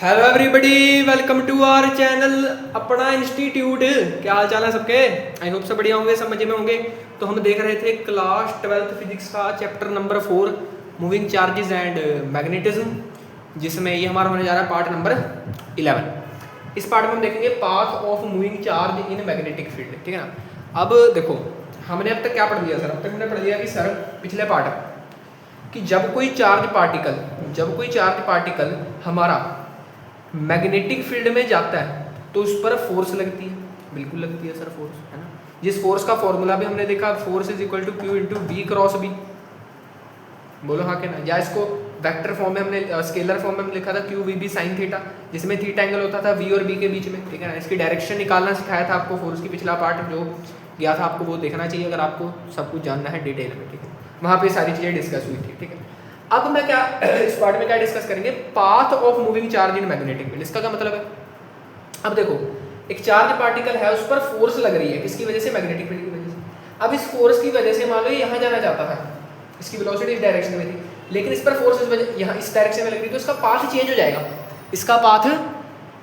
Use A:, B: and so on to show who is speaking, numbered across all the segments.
A: Hello everybody, welcome to our channel अपना institute. क्या हाल चाल है सबके? आई होप सब बढ़िया होंगे, सब मजे में होंगे। तो हम देख रहे थे क्लास 12th फिजिक्स का chapter number 4 moving charges and magnetism, जिसमें ये हमारा होने जा रहा है पार्ट नंबर 11। इस पार्ट में हम देखेंगे path of moving charge in magnetic field. ठीक है ना। अब देखो, हमने अब तक क्या पढ़ लिया सर? अब तक हमने पढ़ लिया कि सर पिछले पार्ट कि जब कोई चार्ज पार्टिकल हमारा मैग्नेटिक फील्ड में जाता है तो उस पर फोर्स लगती है। बिल्कुल लगती है सर, फोर्स है ना। जिस फोर्स का फॉर्मूला भी हमने देखा, force is equal to q into B cross B. बोलो हाँ के ना। या इसको वेक्टर फॉर्म में हमने, स्केलर फॉर्म में हमने लिखा था q v B sine theta, जिसमें थीटा एंगल होता था वी और बी के बीच में। ठीक है ना। इसकी डायरेक्शन निकालना सिखाया था आपको फोर्स की। पिछला पार्ट जो गया था आपको वो देखना चाहिए अगर आपको सब कुछ जानना है डिटेल में। ठीक है, वहाँ पे सारी चीज़ें डिस्कस हुई थी। ठीक है, अब मैं क्या इस पार्ट में क्या डिस्कस करेंगे? Path of moving charge in magnetic field. इसका क्या मतलब है? अब देखो, एक चार्ज पार्टिकल है, उस पर फोर्स लग रही है। किसकी वजह से? मैग्नेटिक फील्ड की वजह से। अब इस फोर्स की वजह से मान लो यहाँ जाना चाहता था, इसकी वेलोसिटी इस डायरेक्शन में थी, लेकिन इस पर फोर्स इस वजह यहाँ इस डायरेक्शन में लग रही, तो इसका पाथ चेंज हो जाएगा। इसका पाथ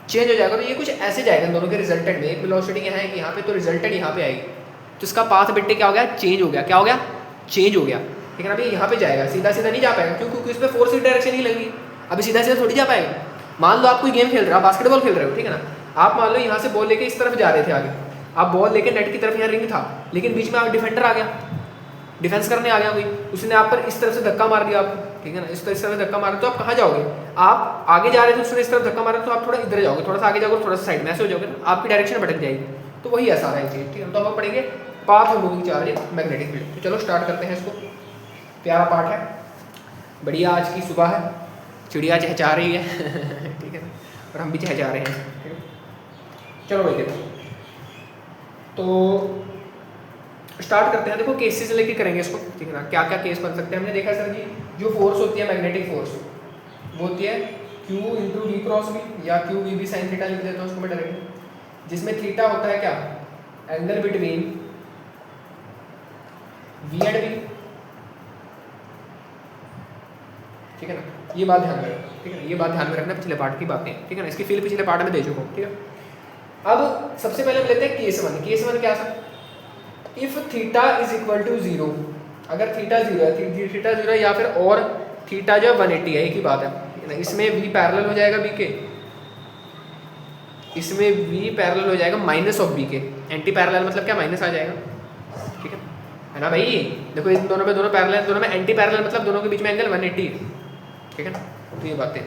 A: चेंज हो जाएगा, तो ये कुछ ऐसे जाएगा इन दोनों के रिजल्टेंट में। एक वेलोसिटी यहाँ है यहाँ पे, तो रिजल्टेंट यहाँ पे आएगी, तो इसका पाथ बेटे क्या हो गया? चेंज हो गया। क्या हो गया? चेंज हो गया। लेकिन अभी यहाँ पे जाएगा, सीधा सीधा नहीं जा पाएगा। क्यों? क्योंकि इस पर फोर्स की डायरेक्शन ही लगी। अभी सीधा सीधा थोड़ी जा पाएगा। मान लो आप कोई गेम खेल रहे हो, आप बास्केटबॉल खेल रहे हो, ठीक है ना। आप मान लो यहाँ से बॉल लेके इस तरफ जा रहे थे आगे, आप बॉल लेके नेट की तरफ, यहाँ रिंग था, लेकिन बीच में आप डिफेंडर आ गया, डिफेंस करने आ गया कोई, उसने आप पर इस तरफ से धक्का मार दिया आपको। ठीक है ना, इस तरफ से धक्का मारा तो आप कहाँ जाओगे? आप आगे जा रहे थे, उसने इस तरफ धक्का मारा तो आप थोड़ा इधर जाओगे, थोड़ा सा आगे जाओगे, थोड़ा सा साइड में, ऐसे हो जाओगे ना, आपकी डायरेक्शन भटक जाएगी। तो वही ऐसा है चीज़। ठीक है, तो हम पढ़ेंगे path of moving charge in magnetic field. तो चलो स्टार्ट करते हैं इसको। प्यारा पाठ है, बढ़िया। आज की सुबह है, चिड़िया चहचा रही है ठीक है ना, और हम भी चहचा रहे हैं। ठीक है, चलो भाई देखो, तो स्टार्ट करते हैं। देखो केसेस लेके करेंगे इसको। ठीक है ना, क्या क्या केस बन सकते हैं? हमने देखा सर जी, जो फोर्स होती है मैग्नेटिक फोर्स, वो होती है q into v cross B, या q v B sine theta लिख देता हूँ उसको मैं डायरेक्ट, जिसमें थीटा होता है क्या? Angle between v and B. ठीक है ना, ये बात ध्यान में रखना। ठीक है, ये बात ध्यान में रखना, पिछले पार्ट की बातें। ठीक है ना, इसकी फील पिछले पार्ट में दे चुका हूँ। ठीक है, अब सबसे पहले हम लेते हैं केस वन। केस वन क्या था? If theta is equal to zero, अगर थीटा जीरो है, थीटा जीरो है, या फिर और थीटा जो 180 है, एक ही बात है। ठीक है ना, इसमें वी पैरेलल हो जाएगा बी के, इसमें वी पैरेलल हो जाएगा माइनस ऑफ बी के। एंटी पैरेलल मतलब क्या? माइनस आ जाएगा। ठीक है ना भाई, देखो इन दोनों में दोनों पैरेलल, दोनों में एंटी पैरेलल मतलब दोनों के बीच में एंगल 180 है। ठीक है ना, तो ये बातें।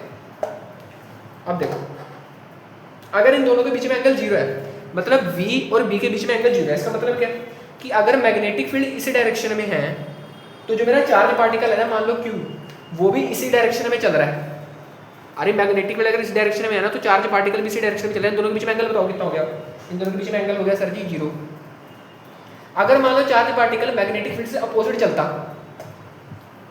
A: अब देखो, अगर इन दोनों के बीच में एंगल जीरो है, मतलब V और B के बीच में एंगल जीरो है, इसका मतलब क्या? कि अगर मैग्नेटिक फील्ड इसी डायरेक्शन में है, तो जो मेरा चार्ज पार्टिकल है ना, मान लो Q, वो भी इसी डायरेक्शन में चल रहा है। अरे मैग्नेटिक फील्ड अगर इस डायरेक्शन में है ना, तो चार्ज पार्टिकल भी इसी डायरेक्शन में चल रहा है। दोनों के बीच में एंगल बताओ कितना हो गया? इन दोनों के बीच में एंगल हो गया सर जी जीरो। अगर मान लो चार्ज पार्टिकल मैग्नेटिक फील्ड से अपोजिट चलता,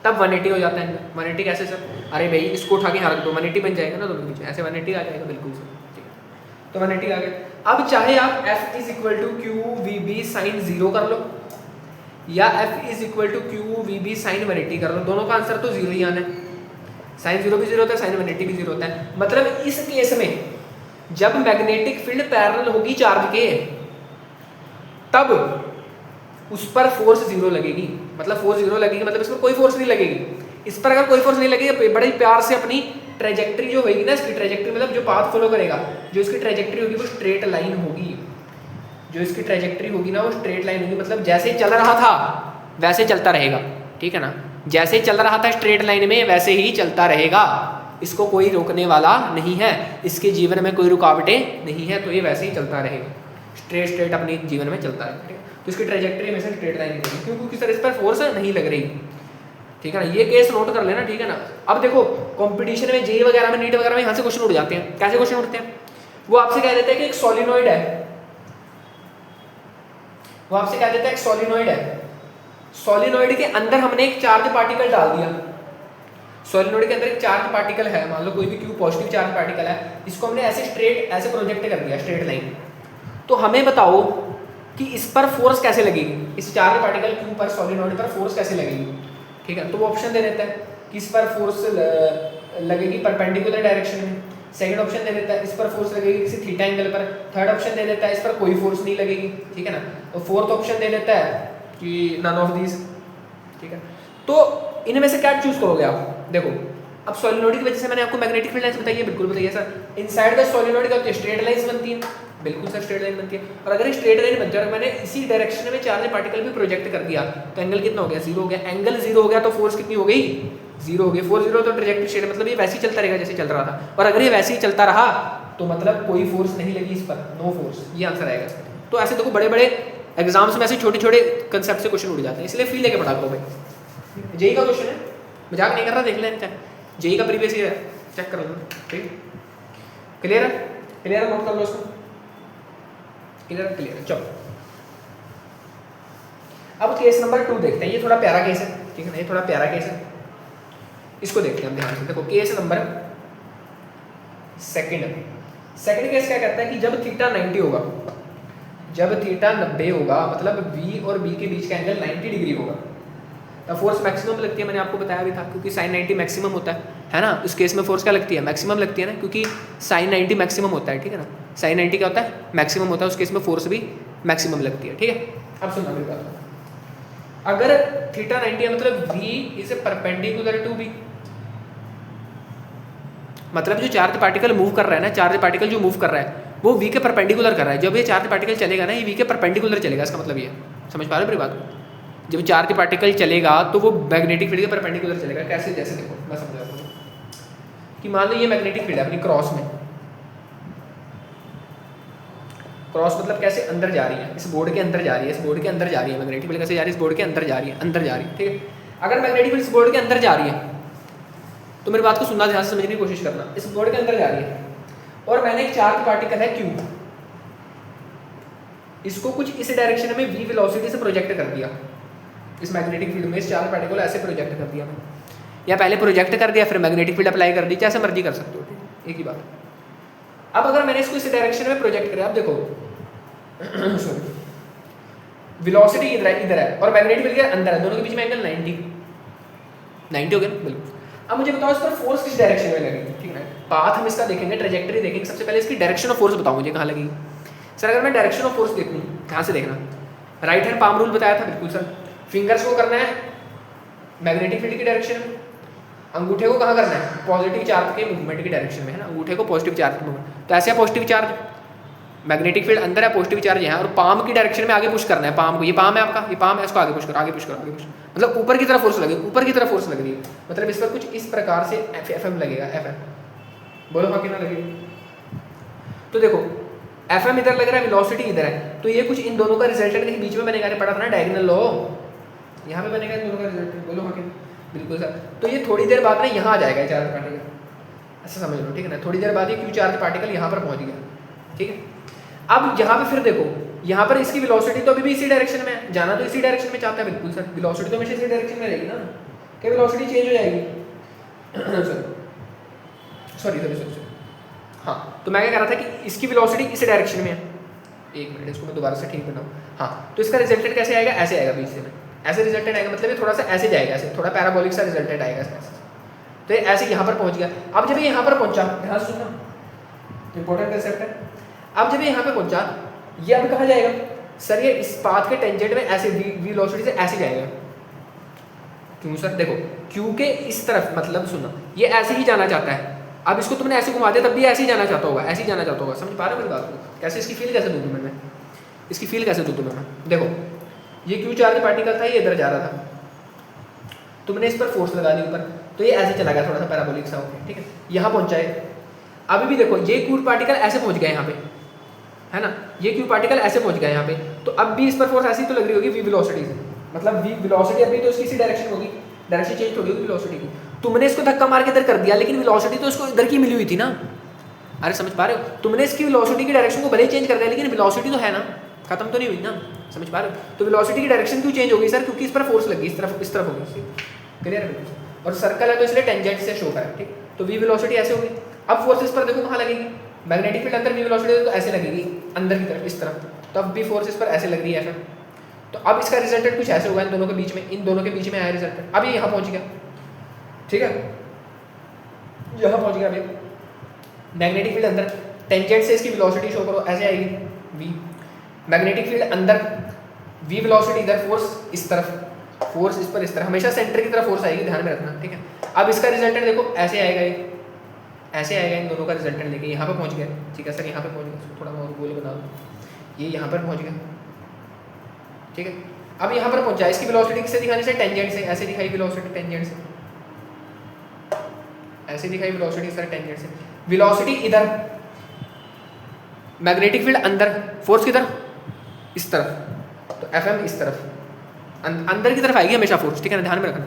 A: तब 180 हो जाता है। 180 कैसे सर? अरे भाई इसको उठा के यहाँ रख दो, 180 बन जाएगा ना दोनों के बीच में, ऐसे 180 आ जाएगा। बिल्कुल सर, ठीक है, तो 180 आ गया। अब चाहे आप F is equal to q v B sine zero कर लो, या F is equal to q v B sine 180 कर लो, दोनों का आंसर तो जीरो ही आना है। साइन जीरो भी जीरो होता है, साइन 180 भी जीरो होता है। मतलब इस केस में जब मैग्नेटिक फील्ड पैरेलल होगी चार्ज के, तब उस पर फोर्स जीरो लगेगी। मतलब फोर्स जीरो लगेगी मतलब इस पर कोई फोर्स नहीं लगेगी। इस पर अगर कोई फोर्स नहीं लगेगी, बड़े प्यार से अपनी ट्रेजेक्ट्री जो होगी ना, इसकी ट्रेजेक्ट्री मतलब जो पाथ फॉलो करेगा, जो इसकी ट्रेजेक्ट्री होगी वो स्ट्रेट लाइन होगी। जो इसकी ट्रेजेक्ट्री होगी ना वो स्ट्रेट लाइन होगी, मतलब जैसे चल रहा था वैसे चलता रहेगा। ठीक है ना, जैसे चल रहा था स्ट्रेट लाइन में वैसे ही चलता रहेगा। इसको कोई रोकने वाला नहीं है, इसके जीवन में कोई रुकावटें नहीं है, तो ये वैसे ही चलता रहेगा, स्ट्रेट स्ट्रेट अपने जीवन में चलता है। ठीक है, तो इसकी ट्रेजेक्ट्री हमेशा स्ट्रेट लाइन होगी, क्योंकि सर इस पर फोर्स नहीं लग रही। ठीक है ना, ये केस नोट कर लेना। ठीक है ना, अब देखो कंपटीशन में जेईई वगैरह में, नीट वगैरह में यहाँ से क्वेश्चन उठ जाते हैं। कैसे क्वेश्चन उठते हैं? वो आपसे कह देते हैं कि एक सोलिनॉइड है, वो आपसे कह देता है एक सोलिनॉइड है, सोलिनॉइड के अंदर हमने एक चार्ज पार्टिकल डाल दिया। सोलिनॉइड के अंदर एक चार्ज पार्टिकल है, मान लो कोई भी क्यू पॉजिटिव चार्ज पार्टिकल है, इसको हमने ऐसे स्ट्रेट ऐसे प्रोजेक्ट कर दिया स्ट्रेट लाइन। तो हमें बताओ कि इस पर फोर्स कैसे लगेगी, इस चार्ज पार्टिकल क्यू पर, सोलिनॉइड पर फोर्स कैसे लगेगी। ठीक है, तो वो ऑप्शन दे देता है कि इस पर फोर्स लगेगी परपेंडिकुलर डायरेक्शन में, सेकंड ऑप्शन दे देता है इस पर फोर्स लगेगी किसी थीटा एंगल पर, थर्ड ऑप्शन दे देता है इस पर कोई फोर्स नहीं लगेगी, ठीक है ना, और फोर्थ ऑप्शन दे देता है कि नन ऑफ दीज, ठीक है। तो इनमें से क्या चूज करोगे आप? देखो अब सोलिनॉइड की वजह से मैंने आपको मैग्नेटिक फील्ड लाइंस बताइए, बिल्कुल बताइए सर। इनसाइड द सोलिनॉइड क्या होती है? स्ट्रेट लाइंस बनती है, बिल्कुल सर स्ट्रेट लाइन बनती है। और अगर स्ट्रेट लाइन बनती है और मैंने इसी डायरेक्शन में चार्ज पार्टिकल भी प्रोजेक्ट कर दिया तो एंगल कितना हो गया? जीरो हो गया। एंगल जीरो हो गया तो फोर्स कितनी हो गई? जीरो हो गई। फोर्स जीरो तो ट्रैजेक्टरी स्ट्रेट, मतलब ये वैसे ही चलता रहेगा जैसे चल रहा था। और अगर ये वैसे ही चलता रहा तो मतलब कोई फोर्स नहीं लगी इस पर, नो फोर्स, ये आंसर आएगा इसका। तो ऐसे देखो बड़े बड़े एग्जाम्स में ऐसे छोटे छोटे कंसेप्ट से क्वेश्चन उड़ जाते हैं, इसलिए फील लेके पढ़ा करो भाई। जेई का क्वेश्चन है, मजाक नहीं कर रहा, देख लेना चाहे जेई का प्रीवियस ईयर चेक कर लेना, ठीक। क्लियर है? क्लियर है, नोट कर लो इसको। क्लियर है? क्लियर है। चलो अब केस नंबर 2 देखते हैं, ये थोड़ा प्यारा केस है, ठीक है ना, ये थोड़ा प्यारा केस है, इसको देखते हैं हम ध्यान से। देखो केस नंबर सेकंड केस क्या कहता है कि जब थीटा 90 होगा, जब थीटा 90 होगा मतलब V और B के बीच का एंगल 90 डिग्री होगा, तब फोर्स मैक्सिमम लगती है। मैंने आपको बताया भी था, क्योंकि साइन 90 मैक्सिमम होता है ना। इस केस में फोर्स क्या लगती है? मैक्सिमम लगती है ना, क्योंकि साइन 90 मैक्सिमम होता है, ठीक है ना। साइन 90 क्या होता है? मैक्सिमम होता है, उस केस में फोर्स भी मैक्सिमम लगती है, ठीक है। अब सुनना मेरी बात, अगर थीटा 90 है मतलब V is perpendicular to B, मतलब जो चार्ज पार्टिकल मूव कर रहा है ना, चार्ज पार्टिकल जो मूव कर रहा है वो V के परपेंडिकुलर कर रहा है। जब ये चार्ज पार्टिकल चलेगा ना, ये V के परपेंडिकुलर चलेगा, इसका मतलब ये, समझ पा रहे हो मेरी बात? जब चार्ज पार्टिकल चलेगा तो वो मैग्नेटिक फील्ड के परपेंडिकुलर चलेगा। कैसे? जैसे देखो मैं समझाता हूँ कि मान लो ये मैग्नेटिक फील्ड है अपनी क्रॉस में, क्रॉस मतलब कैसे? अंदर जा रही है, इस बोर्ड के अंदर जा रही है, इस बोर्ड के अंदर जा रही है। मैग्नेटिक फील्ड कैसे जा रही है? इस बोर्ड के अंदर जा रही है, अंदर जा रही है, ठीक है। अगर मैग्नेटिक फील्ड इस बोर्ड के अंदर जा रही है तो मेरी बात को सुनना, ध्यान से समझने की कोशिश करना। इस बोर्ड के अंदर जा रही है और मैंने एक चार्ज पार्टिकल है Q, इसको कुछ इस डायरेक्शन में V वेलोसिटी से प्रोजेक्ट कर दिया। इस मैग्नेटिक फील्ड में इस चार्ज पार्टिकल ऐसे प्रोजेक्ट कर दिया मैंने, या पहले प्रोजेक्ट कर दिया फिर मैग्नेटिक फील्ड अप्लाई कर दी, जैसे मर्जी कर सकते हो, एक ही बात। अब अगर मैंने इसको इस डायरेक्शन में प्रोजेक्ट किया, आप देखो सॉरी, वेलोसिटी इधर है और मैग्नेटिक फील्ड के अंदर है, दोनों के बीच में एंगल 90 हो गया बिल्कुल। अब मुझे बताओ इस पर फोर्स किस डायरेक्शन में लगेगी, ठीक है। पाथ हम इसका देखेंगे, ट्रैजेक्टरी देखेंगे। सबसे पहले इसकी डायरेक्शन ऑफ फोर्स बताओ मुझे कहाँ लगेगी। सर अगर मैं डायरेक्शन ऑफ फोर्स देखूँ, ध्यान से देखना, राइट हैंड पाम रूल बताया था, बिल्कुल सर। फिंगर्स को करना है मैग्नेटिक फील्ड की डायरेक्शन में, अंगूठे को कहाँ करना है? पॉजिटिव चार्ज के मूवमेंट की डायरेक्शन में, है ना, अंगूठे को पॉजिटिव चार्ज की मूवमेंट। तो ऐसे पॉजिटिव चार्ज, मैग्नेटिक फील्ड अंदर है, पॉजिटिव चार्ज यहाँ, और पाम की डायरेक्शन में आगे पुश करना है। पाम को, ये पाम है आपका, ये पाम है, इसको आगे पुश करो, आगे पुश करो, आगे पुश, मतलब ऊपर की तरफ फोर्स लगे, ऊपर की तरफ फोर्स लग रही है, मतलब इस पर कुछ इस प्रकार से FM लगेगा। FM बोलो हाँ, कितना लगेगा? तो देखो FM इधर लग रहा है, वेलोसिटी इधर है, तो ये कुछ इन दोनों का रिजल्टेंट कहीं बीच में बनेगा। पढ़ा था ना डायगोनल लॉ, यहाँ पे बनेगा इन दोनों का रिजल्टेंट। बोलो हाँ, बिल्कुल सर। तो ये थोड़ी देर बाद ना यहाँ आ जाएगा चार्ज पार्टिकल, ऐसा समझ लो, ठीक है ना। थोड़ी देर बाद ये क्यू चार्ज पार्टिकल यहाँ पर पहुँच गया, ठीक है। अब यहाँ पे फिर देखो, यहाँ पर इसकी वेलोसिटी तो अभी भी इसी डायरेक्शन में है, जाना तो इसी डायरेक्शन में चाहता है, बिल्कुल सर। वेलोसिटी तो हमेशा इसी डायरेक्शन में रहेगी ना, क्या वेलोसिटी चेंज हो जाएगी? सॉरी हाँ, तो मैं क्या कह रहा था कि इसकी वेलोसिटी इस डायरेक्शन में है। एक मिनट, इसको मैं दोबारा से ठीक बनाऊँ। हाँ, तो इसका रिजल्टेंट कैसे आएगा? ऐसे आएगा बीच से में, ऐसे रिजल्टेंट आएगा, मतलब ये थोड़ा सा ऐसे जाएगा, ऐसे थोड़ा पैराबोलिक सा रिजल्टेंट आएगा ऐसे। तो ये ऐसे यहाँ पर पहुँच गया। अब जब ये यहाँ पर पहुँचा, ध्यान से सुनना, इंपॉर्टेंट कंसेप्ट है। अब जब ये यहाँ पे पहुँचा, ये अब कहाँ जाएगा? सर ये इस पाथ के टेंजेंट में ऐसे वेलोसिटी से ऐसे जाएगा। क्यों सर? देखो क्यू के इस तरफ, मतलब सुनना, ये ऐसे ही जाना चाहता है। अब इसको तुमने ऐसे घुमा दिया, तब भी ऐसे ही जाना चाहता होगा, ऐसे ही जाना चाहता होगा। समझ पा रहे हो मेरी बात को? कैसे इसकी फील कैसे दूँ तुम्हें मैं? इसकी फील कैसे दूँ तुम्हें मैं? देखो ये क्यू चार्ज पार्टिकल था, ये इधर जा रहा था, तुमने इस पर फोर्स लगा दी ऊपर, तो ये ऐसे चला गया थोड़ा सा पैराबोलिक सा होकर, ठीक है। यहाँ पहुँचा है। अभी भी देखो ये क्यू पार्टिकल ऐसे पहुँच गया यहाँ पे, है ना, ये क्यू पार्टिकल ऐसे पहुँच गया यहाँ पे, तो अब भी इस पर फोर्स ऐसी तो लग रही होगी वी वेलोसिटी से, मतलब वी वेलोसिटी अभी तो इसकी इसी डायरेक्शन होगी, डायरेक्शन चेंज होगी वेलोसिटी की। तुमने इसको धक्का मार के इधर कर दिया, लेकिन वेलोसिटी तो इसको इधर की मिली हुई थी ना। अरे समझ पा रहे हो? तुमने इसकी वेलोसिटी की डायरेक्शन को भले ही चेंज कर दिया, लेकिन वेलोसिटी तो है ना, खत्म तो नहीं हुई ना। समझ पा रहे हो? तो वेलोसिटी की डायरेक्शन क्यों चेंज होगी सर? क्योंकि इस पर फोर्स लगी, इस तरफ होगी। क्लियर है? और सर्कल है तो इसलिए टेंजेंट से शो करें, ठीक। तो वी वेलोसिटी ऐसे होगी। अब फोर्स इस पर देखो कहाँ लगेगी, मैग्नेटिक फील्ड अंदर वी वेलोसिटी तो ऐसे लगेगी अंदर की तरफ, इस तरफ, तो अब भी फोर्स इस पर ऐसे लग रही है FM। तो अब इसका रिजल्टेंट कुछ ऐसे होगा इन दोनों के बीच में, इन दोनों के बीच में आया रिजल्टेंट। अब ये यहाँ पहुँच गया, ठीक है, यहाँ पहुँच गया अभी। मैग्नेटिक फील्ड अंदर, टेंजेंट से इसकी वेलोसिटी शो करो, ऐसे आएगी v। मैग्नेटिक फील्ड अंदर, v वेलोसिटी इधर, फोर्स इस तरफ, फोर्स इस पर इस तरफ, हमेशा सेंटर की तरफ फोर्स आएगी, ध्यान में रखना, ठीक है। अब इसका रिजल्टेंट देखो ऐसे आएगा, ये ऐसे आएगा, इन दोनों का रिजल्टेंट लेके यहाँ पे पहुँच गया, ठीक है सर, यहाँ पे पहुँच गया, थोड़ा मैं और गोल बना दूँ, ये यहाँ पर पहुँच गया, ठीक है। अब यहाँ पर पहुँचा, इसकी वेलोसिटी किससे दिखाने से, टेंजेंट से, ऐसे दिखाई वेलोसिटी टेंजेंट से, ऐसे दिखाई वेलोसिटी सर टेंजेंट से, वेलोसिटी इधर, मैग्नेटिक फील्ड अंदर, फोर्स किधर, इस तरफ, तो FM इस तरफ, अंदर की तरफ आएगी हमेशा फोर्स, ठीक है ना, ध्यान में रखना।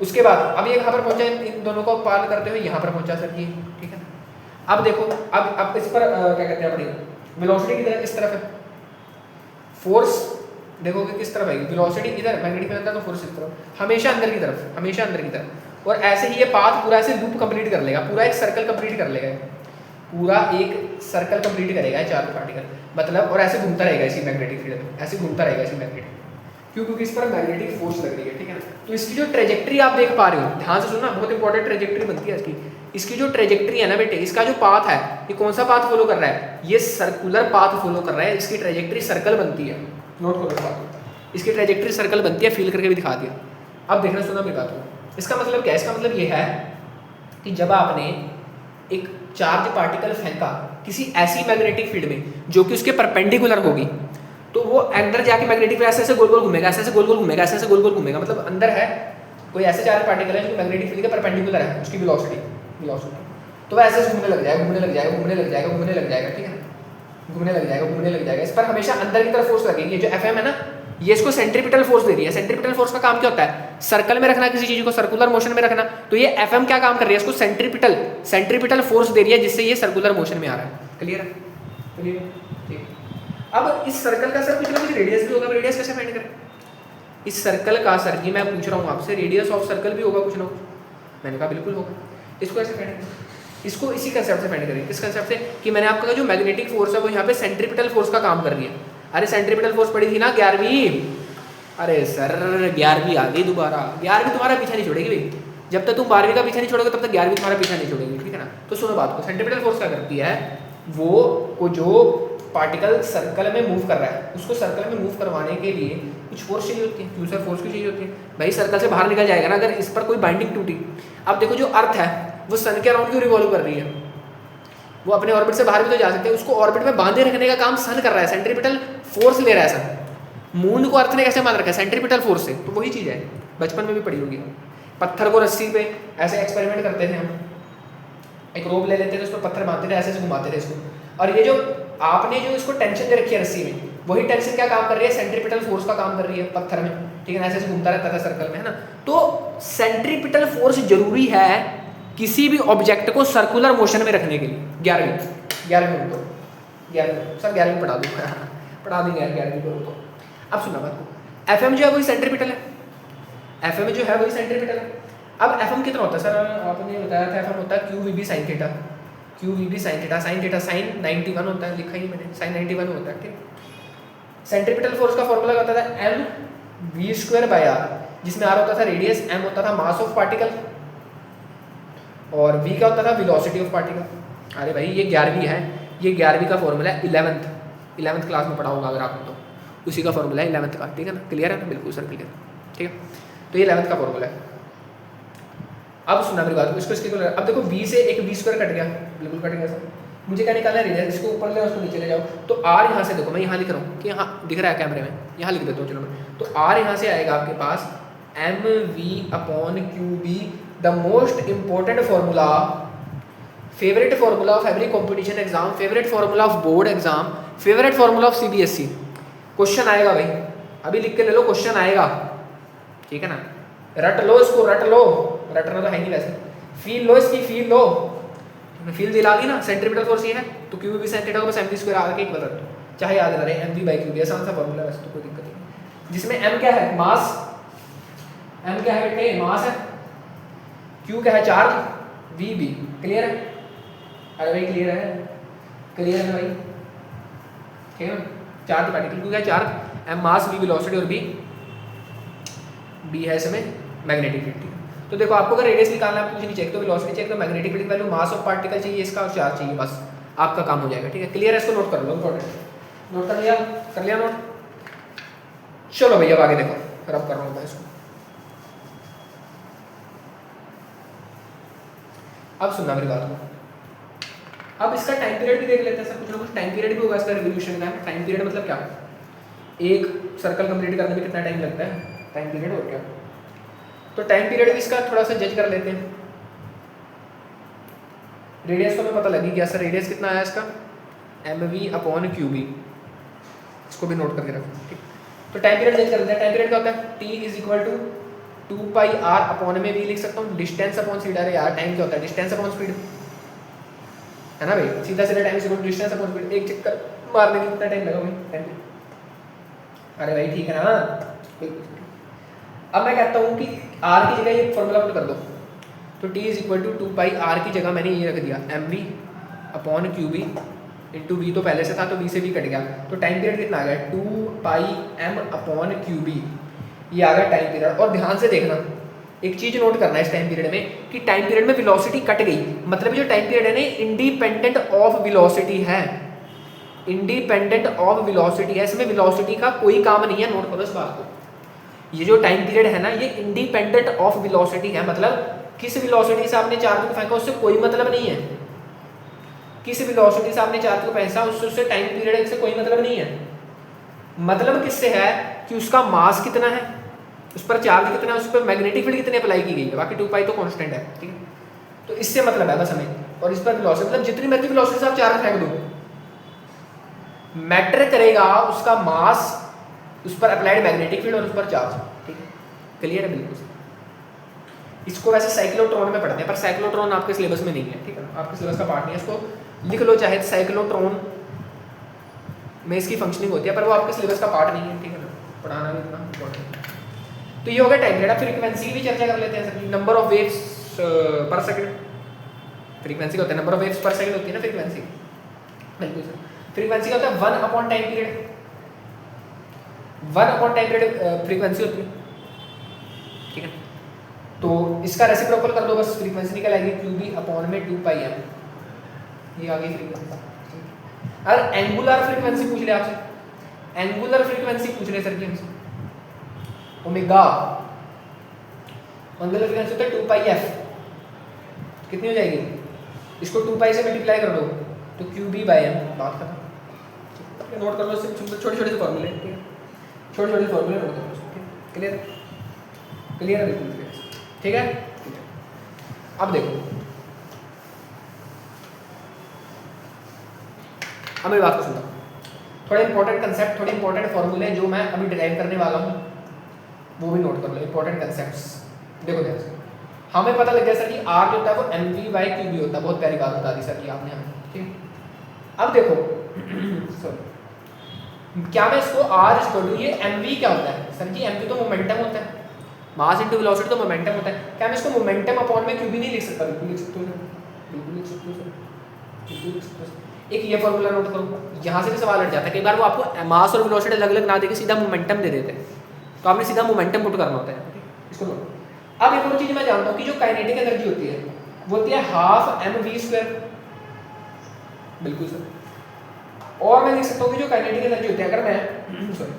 A: उसके बाद अब ये कहाँ पर पहुंचा, इन दोनों को पार करते हुए यहाँ पर पहुंचा सर ये, ठीक है। अब देखो, अब इस पर क्या कहते हैं अपनी वेलोसिटी किधर, इस तरफ है, फोर्स देखोगे किस तरफ आएगी, वेलोसिटी इधर, मैग्नेटिक फील्ड अंदर, तो फोर्स इस तरफ, हमेशा अंदर की तरफ, हमेशा अंदर की तरफ। और ऐसे ही ये पाथ पूरा ऐसे लूप कंप्लीट कर लेगा, पूरा एक सर्कल कंप्लीट कर लेगा, पूरा एक सर्कल कंप्लीट करेगा चारों पार्टिकल, मतलब, और ऐसे घूमता रहेगा इसी मैग्नेटिक फील्ड में, ऐसे घूमता रहेगा इसी मैग्नेटिक, क्यों, क्योंकि इस पर मैग्नेटिक फोर्स लग रही है, ठीक है ना। तो इसकी जो ट्रेजेक्ट्री आप देख पा रहे हो, ध्यान से सुनना, बहुत इंपॉर्टेंट ट्रेजेक्ट्री बनती है इसकी। इसकी जो ट्रेजेक्ट्री है ना बेटे, इसका जो पाथ है, ये कौन सा पाथ फॉलो कर रहा है, ये सर्कुलर पाथ फॉलो कर रहा है, इसकी ट्रेजेक्ट्री सर्कल बनती है, नोट करो इस बात को, इसकी ट्रेजेक्ट्री सर्कल बनती है, फील करके भी दिखा दिया। अब देखना सुनना मेरी बात को, इसका मतलब क्या है, इसका मतलब ये है कि जब आपने एक चार्ज पार्टिकल फेंका किसी ऐसी मैग्नेटिक फील्ड में जो कि उसके परपेंडिकुलर होगी, तो वो अंदर जाके मैग्नेटिक फील्ड ऐसे ऐसे गोल गोल घूमेगा, ऐसे ऐसे गोल गोल घूमेगा, ऐसे ऐसे गोल गोल घूमेगा, मतलब अंदर है कोई ऐसे चार्ज पार्टिकल है जो मैग्नेटिक फील्ड के परपेंडिकुलर है, उसकी वेलोसिटी, तो वो ऐसे घूमने लग जाएगा, घूमने लग जाएगा, घूमने लग जाएगा, घूमने लग जाएगा, ठीक है ना, घूमने लग जाएगा, घूमने लग जाएगा। इस पर हमेशा अंदर की तरफ फोर्स लगेगी, जो FM है ना, ये इसको सेंट्रीपिटल फोर्स दे रही है। सेंट्रीपिटल फोर्स का काम क्या होता है, सर्कल में रखना, किसी चीज को सर्कुलर मोशन में रखना, तो ये FM क्या काम कर रही है, इसको सेंट्रीपिटल फोर्स दे रही है, जिससे ये सर्कुलर मोशन में आ रहा है। क्लियर है, क्लियर, ठीक। अब इस सर्कल का सर कुछ ना कुछ रेडियस भी होगा, रेडियस कैसे फाइंड करें इस सर्कल का, सर ये मैं पूछ रहा हूँ आपसे, रेडियस ऑफ सर्कल भी होगा कुछ ना कुछ, मैंने कहा बिल्कुल होगा। इसको कैसे फाइंड करें, इसको इसी कंसेप्ट से फाइंड करेंगे, किस कंसेप्ट से, कि मैंने आपका जो मैग्नेटिक फोर्स है वो यहाँ पे सेंट्रीपिटल फोर्स का काम कर रही है। अरे सेंट्रीपिटल फोर्स पड़ी थी ना 11वीं, अरे सर 11वीं आ गई दोबारा, 11वीं तुम्हारा पीछा नहीं छोड़ेगी भाई, जब तक तुम 12वीं का पीछा नहीं छोड़ोगे तब तक 11वीं तुम्हारा पीछा नहीं छोड़ेगी, ठीक है ना। तो सुनो बात को, सेंट्रीपिटल फोर्स क्या करती है, वो को जो पार्टिकल सर्कल में मूव कर रहा है उसको सर्कल में मूव करवाने के लिए कुछ फोर्स चाहिए होती है, फ्यूचर फोर्स की चाहिए होती है भाई, सर्कल से बाहर निकल जाएगा ना अगर इस पर कोई बाइंडिंग टूटी। अब देखो जो अर्थ है वो सन के अराउंड क्यों रिवॉल्व कर रही है, वो अपने ऑर्बिट से बाहर भी तो जा सकते हैं, उसको ऑर्बिट में बांधे रखने का काम सन कर रहा है, सेंट्रीपिटल फोर्स ले रहा है सन। मून को अर्थ ने कैसे बांध रखा है, सेंट्रीपिटल फोर्स से, तो वही चीज़ है, बचपन में भी पढ़ी होगी। पत्थर को रस्सी पे ऐसे एक्सपेरिमेंट करते थे हम, एक रोप ले लेते थे, उस पर पत्थर बांधते थे, ऐसे ऐसे घुमाते थे इसको, और ये जो आपने जो इसको टेंशन दे रखी है रस्सी में, वही टेंशन क्या काम कर रही है, सेंट्रीपिटल फोर्स का काम कर रही है पत्थर में, ठीक है ना, ऐसे ऐसे घूमता रहता था सर्कल में, है ना। तो सेंट्रीपिटल फोर्स जरूरी है किसी भी ऑब्जेक्ट को सर्कुलर मोशन में रखने के लिए। 11वीं तो 11वीं सर 11वीं पढ़ा दूंगा पढ़ा देंगे यार 11वीं को तो। अब सुना बात को, FM जो है वही सेंट्रीपिटल है, FM जो है वही सेंट्रीपिटल है। अब FM कितना होता है सर, आपने बताया था FM होता है QVB sin theta, QVB sin theta, sin theta sin 91 होता है, लिखा ही मैंने, sin 91 होता है, ठीक। सेंट्रीपिटल फोर्स का फॉर्मूला क्या होता था, mv²/r, जिसमें r होता था रेडियस, m होता था मास ऑफ पार्टिकल, और v क्या होता था, वेलोसिटी ऑफ पार्टिकल। अरे भाई ये 11वीं है, ये 11वीं का फॉर्मूला है, 11th क्लास में पढ़ा होगा अगर आपने, तो उसी का फॉर्मूला है 11th का, ठीक है ना, क्लियर है ना, बिल्कुल सर क्लियर, ठीक है। तो ये 11th का फॉर्मूला है। अब सुना मेरी बात को, इसको इसके, अब देखो v से एक v² कट गया, बिल्कुल कट गया सर, मुझे क्या निकालना है रेडियस, इसको ऊपर ले उसको नीचे ले जाओ, तो r यहाँ से देखो, मैं यहाँ लिख रहा हूँ कि यहाँ दिख रहा है कैमरे में, यहाँ लिख देता हूँ चलो मैं, तो r यहाँ से आएगा आपके पास mv/qb, the most important formula, favourite formula of every competition exam, favourite formula of board exam, favourite formula of CBSE। Question आएगा भाई, अभी लिख के ले लो, क्वेश्चन आएगा, ठीक है ना, रट लो इसको, रट लो, रटना तो है नहीं वैसे, फील लो इसकी, फील लो, फील दिला दी ना, सेंट्रीपिटल फोर्स ये है, तो QVB sin थीटा को बस mv² आगे एक बदल दो, चाहे याद ना रहे, mv/qb, आसान सा फॉर्मूला वैसे तो कोई दिक्कत नहीं, जिसमें m क्या है, मास, m क्या है बेटे, मास है, q क्या है, चार्ज, vb, क्लियर है, अरे भाई क्लियर है, क्लियर है भाई, ठीक है ना, चार्ज पार्टिकल, q क्या है चार्ज, m मास, v वेलोसिटी, और b है इसमें मैग्नेटिक फील्ड, ठीक है। तो देखो आपको अगर रेडियस निकालना है, आपको कुछ नहीं चाहिए, तो वेलोसिटी चाहिए, तो magnetic field value, mass of particle चाहिए इसका और चार्ज चाहिए, बस आपका काम हो जाएगा। ठीक है, क्लियर है? इसको नोट कर लो, इंपॉर्टेंट। नोट कर लिया? कर लिया नोट? चलो भैया अब आगे देखो, रब कर रहा हूँ मैं इसको। अब सुनना मेरी बात को। अब इसका टाइम पीरियड भी देख लेते हैं सर, कुछ ना कुछ टाइम पीरियड भी होगा इसका रिवोल्यूशन का। टाइम पीरियड मतलब क्या? एक सर्कल कंप्लीट करने में कितना टाइम लगता है, टाइम पीरियड। और क्या? तो टाइम पीरियड भी इसका थोड़ा सा जज कर लेते हैं। रेडियस तो हमें पता लगी गया सर, रेडियस कितना आया इसका, mv/qb, इसको भी नोट करके रखो। ठीक, तो टाइम पीरियड जज कर लेते हैं। टाइम पीरियड क्या होता है? t = 2πr/में भी लिख सकता हूँ, डिस्टेंस अपॉन स्पीड। अरे यार टाइम क्या होता है? डिस्टेंस अपॉन स्पीड है ना भाई, सीधा सीधा time equal distance upon speed. एक चक्कर मारने में कितना टाइम लगा भाई? टाइम। अरे भाई ठीक है ना। अब मैं कहता हूँ कि r की जगह ये फॉर्मूला पुट कर दो, तो t = 2πr की जगह मैंने ये रख दिया mv/qb इंटू v, तो पहले से था तो v से v कट गया, तो टाइम पीरियड कितना आ गया? 2πm/qb, ये आ गया टाइम पीरियड। और ध्यान से देखना, एक चीज नोट करना है इस टाइम पीरियड में कि टाइम पीरियड में वेलोसिटी कट गई, मतलब जो टाइम पीरियड है ना इंडिपेंडेंट ऑफ वेलोसिटी है, इंडिपेंडेंट ऑफ वेलोसिटी है, इसमें वेलोसिटी का कोई काम नहीं है। नोट करो इस बात को, ये जो टाइम पीरियड है ना ये इंडिपेंडेंट ऑफ वेलोसिटी है, मतलब किस वेलोसिटी से आपने चार्ज को फेंका उससे कोई मतलब नहीं है, किस वेलोसिटी से आपने चार्ज को फेंका उससे टाइम पीरियड से कोई मतलब नहीं है। मतलब किससे है कि उसका मास कितना है, उस पर चार्ज कितना है, उस पर मैग्नेटिक फील्ड कितनी अप्लाई की गई है, बाकी 2π तो कांस्टेंट है। ठीक है, तो इससे मतलब है बस हमें। और इस पर वेलोसिटी मतलब जितनी मर्जी वेलोसिटी से आप चार्ज फेंक दो, मैटर करेगा उसका मास, उस पर अप्लाइड मैग्नेटिक फील्ड और उस पर चार्ज। ठीक है, क्लियर है? बिल्कुल। इसको वैसे साइक्लोट्रॉन में पढ़ते हैं, पर साइक्लोट्रॉन आपके सिलेबस में नहीं है। ठीक है, आपके सिलेबस का पार्ट नहीं है, इसको लिख लो चाहे साइक्लोट्रॉन में इसकी फंक्शनिंग होती है, पर वो आपके सिलेबस का पार्ट नहीं है। ठीक है ना, पढ़ाना भी इतना इम्पोर्टेंट है। तो ये हो गया टाइम पीरियड। अब फ्रीक्वेंसी की भी चर्चा कर लेते हैं सर। नंबर ऑफ वेव्स पर सेकंड, फ्रीक्वेंसी होता है नंबर ऑफ वेव्स पर सेकंड होती है ना फ्रीक्वेंसी। बिल्कुल सर, फ्रीक्वेंसी का होता है 1/टाइम पीरियड, 1/टाइम पीरियड फ्रीक्वेंसी होती है। ठीक है, तो इसका रेसिप्रोकल कर दो बस, फ्रीक्वेंसी निकल आएगी qb/2πm, ये आ गई फ्रीक्वेंसी। अगर एंगुलर फ्रीक्वेंसी पूछ ले आपसे, एंगुलर फ्रीक्वेंसी पूछ रहे सर जी हमसे, ओमेगा एंगुलर फ्रीक्वेंसी होता है 2πf, कितनी हो जाएगी? इसको 2π से मल्टीप्लाई कर दो तो qb/m, बात खत्म। नोट कर लो, छोटे छोटे से फॉर्मूले। ठीक है, छोटे छोटे फॉर्मूले नोट कर लो। क्लियर? क्लियर है? बिल्कुल क्लियर। ठीक है, अब देखो, अब मेरी बात को सुनना, थोड़े इंपॉर्टेंट कंसेप्ट, थोड़े इंपॉर्टेंट फॉर्मूले जो मैं अभी डिराइव करने वाला हूँ वो भी नोट कर लो, इंपॉर्टेंट कंसेप्ट्स। देखो ध्यान से, हमें पता लग गया सर कि r जो होता है वो mv/qb होता है, बहुत प्यारी बात बता दी सर की आपने हमें। ठीक, अब देखो सॉरी, क्या मैं इसको r ये mv क्या होता है सर जी? mv तो मोमेंटम होता है, मास इनटू वेलोसिटी तो मोमेंटम होता है। क्या मैं इसको मोमेंटम अपॉन में qb नहीं लिख सकता? बिल्कुल लिख सकते हो, बिल्कुल लिख सकते हो सर, बिल्कुल लिख सकते हो। एक ये फॉर्मूला नोट करो, यहाँ से भी सवाल हट जाता है, कई बार वो आपको मास और वेलोसिटी अलग अलग ना देके सीधा मोमेंटम दे देते हैं, तो आपने सीधा मोमेंटम पुट करना होता है। इसको नोट। अब एक और चीज मैं जानता हूँ कि जो काइनेटिक एनर्जी होती है वो होती है 12 mv²। बिल्कुल सर, और मैं लिख सकता हूँ कि जो काइनेटिक एनर्जी होती है, अगर मैं सॉरी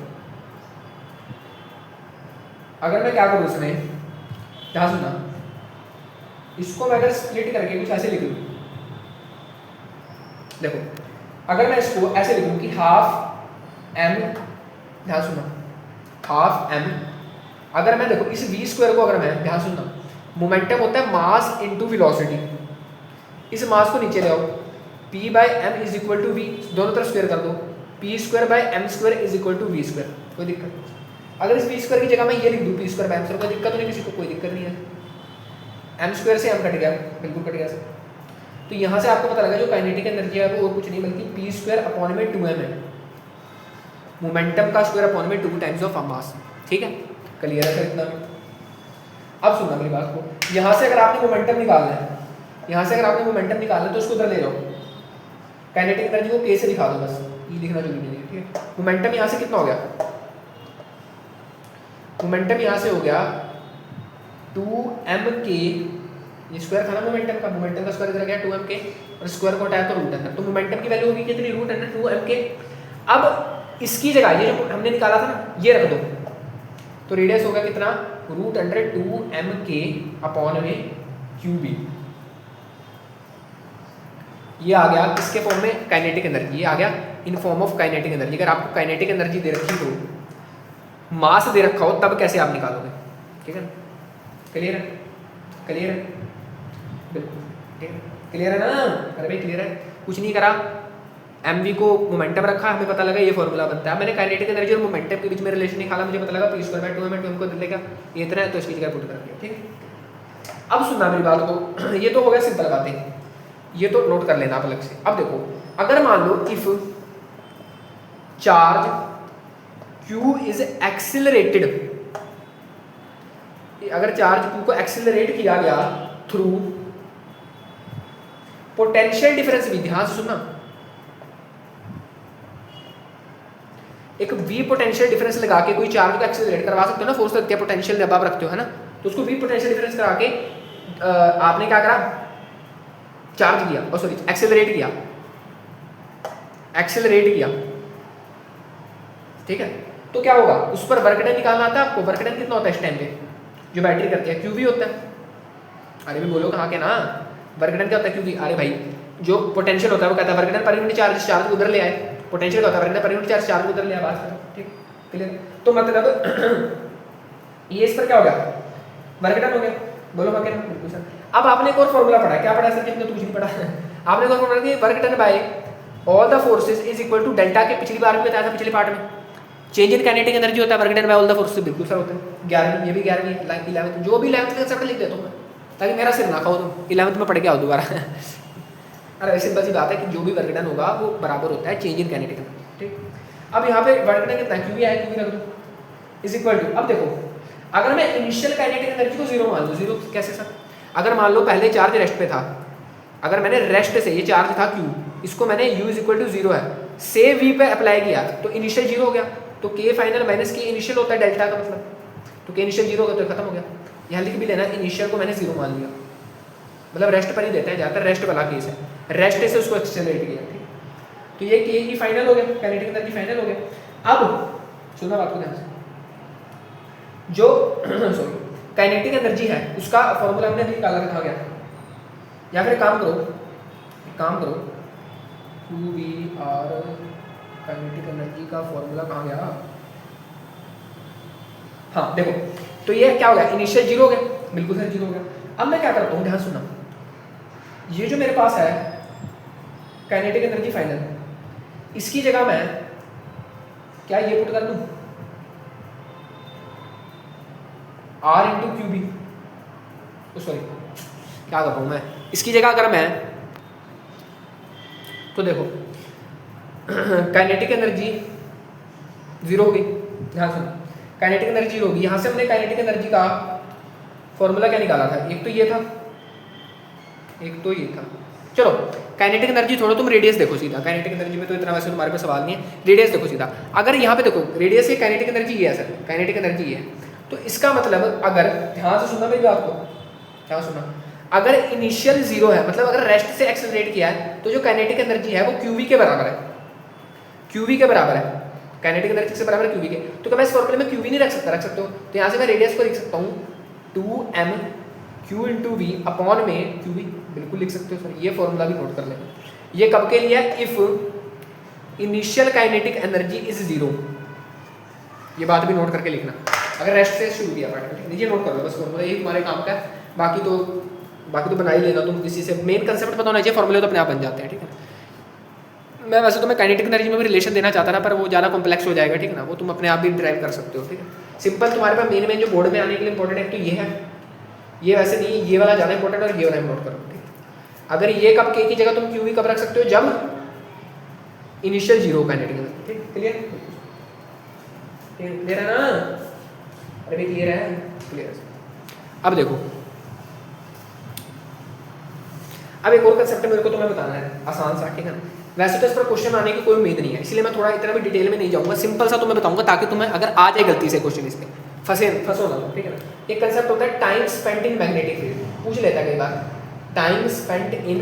A: अगर मैं क्या करूँ इसमें, ध्यान सुनना, इसको मैं अगर स्प्लिट करके कुछ ऐसे लिख लूँ, देखो अगर मैं इसको ऐसे लिखूं कि 12m, ध्यान सुनना, 12m, अगर मैं देखो इस v² को अगर मैं, ध्यान सुनना, मोमेंटम होता है मास इनटू वेलोसिटी, इस मास को नीचे ले आओ, p/m = v, दोनों तरफ स्क्वायर कर दो, p²/m² = v², कोई दिक्कत नहीं। अगर इस v² की जगह मैं ये लिख दूं p²/m², कोई दिक्कत नहीं, किसी को कोई दिक्कत नहीं है, m² से m कट गया, बिल्कुल कट गया सर। तो यहाँ से आपको पता लगा जो काइनेटिक एनर्जी है वो और कुछ नहीं बल्कि p²/2m है, मोमेंटम का स्क्वायर अपॉन में 2 टाइम्स ऑफ मास। ठीक है, क्लियर है सर इतना? अब सुनना मेरी बात को, यहाँ से अगर आपने मोमेंटम निकालना है, यहाँ से अगर आपने मोमेंटम निकालना है तो उसको उधर ले जाओ, काइनेटिक एनर्जी को k से दिखा दो, बस ये लिखना जरूरी नहीं है। ठीक है, मोमेंटम यहाँ से कितना हो गया? मोमेंटम यहाँ से हो गया 2m k, ये स्क्वायर था ना मोमेंटम का स्क्वायर इधर गया 2m k और स्क्वायर को हटाया तो रूट अंदर, तो मोमेंटम की वैल्यू होगी कितनी, रूट अंडर 2m k। अब इसकी जगह ये जो हमने निकाला था ना ये रख दो, तो रेडियस होगा कितना, root under 2m k upon में qb। ये आ गया किसके फॉर्म में, काइनेटिक एनर्जी, ये आ गया in form of kinetic energy. अगर आपको काइनेटिक एनर्जी दे रखी हो, मास दे रखा हो, तब कैसे आप निकालोगे, ठीक है, क्लियर है, क्लियर है, बिल्कुल ठीक है, क्लियर है ना, अरे भाई क्लियर है, कुछ नहीं करा, mv को मोमेंटम रखा, हमें पता लगा ये फॉर्मूला बनता है, मैंने काइनेटिक एनर्जी और मोमेंटम के बीच में रिलेशन निकाला, मुझे पता लगा p²/2m को दिलेगा ये इतना है, तो इसकी जगह पुट कर दिया, ठीक है। अब सुनना मेरी बात को, ये तो हो गया सिंपल बातें, ये तो नोट कर लेना आप अलग से। अब देखो, अगर मान लो if charge q is accelerated, अगर चार्ज q को एक्सिलरेट किया गया थ्रू पोटेंशियल डिफरेंस भी, ध्यान से सुनना, एक v पोटेंशियल डिफरेंस लगा के कोई चार्ज को एक्सिलरेट करवा सकते हो ना, फोर्स लगती है, पोटेंशियल दबाव रखते हो है ना, तो उसको v पोटेंशियल डिफरेंस करा के आपने क्या करा, चार्ज किया, और सॉरी एक्सेलरेट किया, ठीक है, तो क्या होगा, उस पर वर्क डन निकालना आता है आपको, वर्क डन कितना होता है इस टाइम पे, जो बैटरी करती है qv होता है, अरे भी बोलो कहाँ के ना, वर्क डन क्या होता है qv, अरे भाई जो पोटेंशियल होता है वो कहता है work done per unit charge, charge को उधर ले आए, पोटेंशियल होता है work done per unit charge, charge को उधर ले आए, बात करो, ठीक क्लियर। तो मतलब ये इस पर क्या हो गया, वर्क डन हो गया, बोलो हाँ के ना, बिल्कुल सर। अब आपने एक और फॉर्मूला पढ़ा, क्या पढ़ा सर, कितने तो कुछ नहीं पढ़ा आपने एक और फॉर्मूला कि work done by all the forces is equal to delta K, पिछली बार भी बताया था, पिछले पार्ट में चेंज इन काइनेटिक एनर्जी होता है work done by all the forces, बिल्कुल सर होता है, 11वीं, ये भी 11वीं, लाइक 11th, जो भी 11th का कंसेप्ट लिख देता हूं मैं, ताकि मेरा सिर ना खाओ तुम, 11th में पढ़ के आओ दोबारा अरे सिंपल सी बात है कि जो भी वर्क डन होगा वो बराबर होता है चेंज इन काइनेटिक एनर्जी, ठीक। अब यहाँ पे वर्क डन कितना क्यों भी आया, क्यों रख दो इज इक्वल टू, अब देखो अगर मैं इनिशियल काइनेटिक एनर्जी को जीरो मान लूँ, जीरो कैसे सर, अगर मान लो पहले चार्ज रेस्ट पे था, अगर मैंने रेस्ट से, ये चार्ज था q, इसको मैंने u is equal to zero है से v पे अप्लाई किया, तो इनिशियल जीरो हो गया, तो k final minus k initial होता है डेल्टा का मतलब, तो k इनिशियल जीरो हो गया तो खत्म हो गया। यहाँ लिख भी लेना, इनिशियल को मैंने जीरो मान लिया, मतलब रेस्ट पर ही देता है ज़्यादातर, रेस्ट वाला केस है, रेस्ट से उसको एक्सेलरेट किया, ठीक। तो ये k की फाइनल हो गया, काइनेटिक एनर्जी फाइनल हो गया। अब सुनना बात को ध्यान से, जो सॉरी काइनेटिक एनर्जी है उसका फॉर्मूला हमने अभी निकाला रखा गया, या फिर काम करो 2VR काइनेटिक एनर्जी का फॉर्मूला कहाँ गया, हाँ देखो, तो ये क्या हो गया, इनिशियल जीरो हो गया, बिल्कुल सर जीरो हो गया। अब मैं क्या करता हूँ, ध्यान सुनना, ये जो मेरे पास है काइनेटिक एनर्जी फाइनल, इसकी जगह मैं क्या ये पुट कर दूँ, R into q B, sorry क्या कर रहा हूँ मैं, इसकी जगह अगर मैं, तो देखो काइनेटिक एनर्जी जीरो होगी, ध्यान सुनो, काइनेटिक एनर्जी जीरो होगी, यहाँ से हमने काइनेटिक एनर्जी का फॉर्मूला क्या निकाला था, एक तो ये था, एक तो ये था। चलो काइनेटिक एनर्जी छोड़ो, तुम रेडियस देखो सीधा, काइनेटिक एनर्जी में तो इतना वैसे तुम्हारे पास सवाल नहीं है, रेडियस देखो सीधा, अगर यहाँ पे देखो रेडियस है, काइनेटिक एनर्जी ये है सर, काइनेटिक एनर्जी ये है, तो इसका मतलब अगर, ध्यान से सुनना मेरी बात को, ध्यान सुनना, अगर इनिशियल जीरो है, मतलब अगर रेस्ट से एक्सेलरेट किया है, तो जो काइनेटिक एनर्जी है वो qv के बराबर है, qv के बराबर है, काइनेटिक एनर्जी से बराबर है qv के, तो क्या मैं इस फॉर्मूले में qv नहीं रख सकता हो, तो यहाँ से मैं रेडियस को लिख सकता हूँ 2m q into v upon में qv, बिल्कुल लिख सकते हो सर, ये फॉर्मूला भी नोट कर लेना, ये कब के लिए है, if initial kinetic energy is zero, ये बात भी नोट करके लिखना, अगर रेस्ट से शुरू किया पार्ट, नीचे नोट कर लो बस, फॉर्मूला यही तुम्हारे काम का है, बाकी तो बना ही लेना तुम, किसी से मेन कंसेप्ट पता होना चाहिए, फॉर्मूले तो अपने आप बन जाते हैं, ठीक है। मैं वैसे तो मैं काइनेटिक एनर्जी में भी रिलेशन देना चाहता था, पर वो ज़्यादा कॉम्प्लेक्स हो जाएगा, ठीक है ना, वो तुम अपने आप भी ड्राइव कर सकते हो, ठीक है। सिंपल तुम्हारे पास मेन जो बोर्ड में आने के लिए इंपॉर्टेंट है, तो ये है, ये वैसे नहीं, ये वाला ज़्यादा इंपॉर्टेंट और ये वाला नोट करो, ठीक। अगर ये कब के की जगह तुम क्यू कब रख सकते हो, जब इनिशियल जीरो काइनेटिक एनर्जी, ठीक, क्लियर, क्लियर है ना, अरे भी क्लियर है, क्लियर। अब देखो, अब एक और कंसेप्ट मेरे को तुम्हें बताना है, आसान सा, ठीक है ना, वैसे तो इस पर क्वेश्चन आने की कोई उम्मीद नहीं है, इसलिए मैं थोड़ा इतना भी डिटेल में नहीं जाऊंगा, सिंपल सा तुम्हें बताऊंगा, ताकि तुम्हें अगर आ जाए गलती से क्वेश्चन इसमें फंसो ना, ठीक है ना। एक कंसेप्ट होता है time spent in magnetic field, पूछ लेता है कई बार, time spent in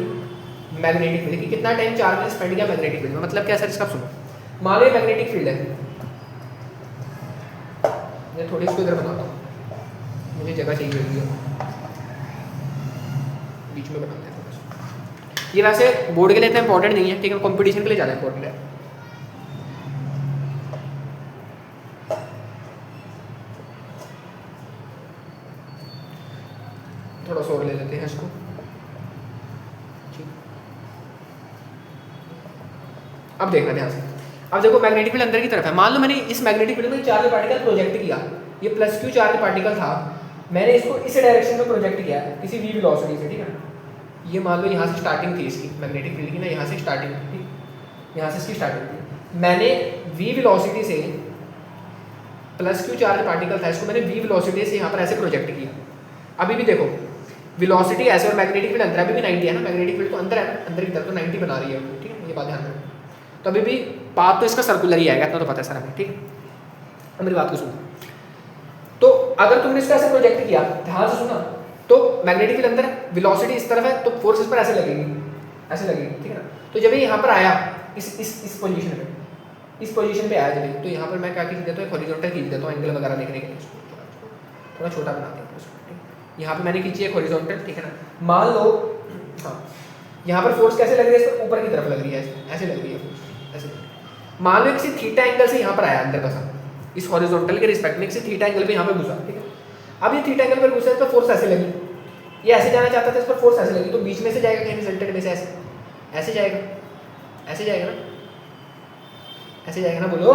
A: magnetic field, कि कितना टाइम चार्ज ने स्पेंड किया मैग्नेटिक फील्ड में। मतलब क्या सर इसका, सुनो, मान लो मैग्नेटिक फील्ड है, मैं थोड़ी इसको इधर बनाता हूँ, मुझे जगह चाहिए होगी, बीच में बनाते हैं थोड़ा सा। ये वैसे बोर्ड के लिए इतना इंपॉर्टेंट नहीं है, ठीक है, कंपटीशन के लिए ज़्यादा इंपॉर्टेंट है। थोड़ा सा और ले लेते हैं इसको। अब देखना ध्यान से, अब देखो मैग्नेटिक फील्ड अंदर की तरफ है। मान लो मैंने इस मैग्नेटिक फील्ड में चार्ज पार्टिकल प्रोजेक्ट किया, ये प्लस क्यू चार्ज पार्टिकल था, मैंने इसको इस डायरेक्शन में प्रोजेक्ट किया किसी वी वेलोसिटी से, ठीक है। ये मान लो यहाँ से स्टार्टिंग थी इसकी मैग्नेटिक फील्ड की ना, यहाँ से स्टार्टिंग थी, यहाँ से इसकी स्टार्टिंग थी। मैंने वी वेलोसिटी से प्लस क्यू चार्ज पार्टिकल था, इसको मैंने वी वेलोसिटी से यहाँ पर ऐसे प्रोजेक्ट किया। अभी भी देखो वेलोसिटी ऐसे और मैग्नेटिक फील्ड अंदर, अभी भी 90 है ना, मैग्नेटिक फील्ड तो अंदर है, अंदर की तरफ तो 90 बना रही है, ठीक है, ये बात ध्यान रखो। तो अभी भी पाथ तो इसका सर्कुलर ही आएगा, इतना तो पता है सर हमें, ठीक। अब मेरी बात को सुनो, तो अगर तुमने इसको ऐसे प्रोजेक्ट किया, ध्यान से सुना, तो मैग्नेटिक फील्ड अंदर है, वेलोसिटी इस तरफ है, तो फोर्स इस पर ऐसे लगेगी, ऐसे लगेगी, ठीक है ना। तो जब ये यहाँ पर आया इस पोजीशन पे, इस पोजीशन पे आया जब, तो यहाँ पर मैं क्या खींच देता हूँ, हॉरिजॉन्टल खींच देता हूँ एंगल वगैरह देखने के लिए, थोड़ा छोटा बनाते हैं उसको। यहाँ पे मैंने खींची है हॉरिजॉन्टल, ठीक है ना। मान लो हाँ, यहाँ पर फोर्स कैसे लग रही है, इस पर ऊपर की तरफ लग रही है, ऐसे लग रही है फोर्स, ऐसे। मान लो किसी थीटा एंगल से यहाँ पर आया अंदर बसा, इस हॉरिजॉन्टल के रिस्पेक्ट में किसी थीटा एंगल पे यहाँ पे घुसा, ठीक है। अब ये थीटा एंगल पर घुसा तो फोर्स ऐसे लगी, ये ऐसे जाना चाहता था, इस पर फोर्स ऐसे लगी, तो बीच में से जाएगा कहीं रिजल्टेंट में से ऐसे जाएगा, ऐसे जाएगा ना, ऐसे जाएगा ना, बोलो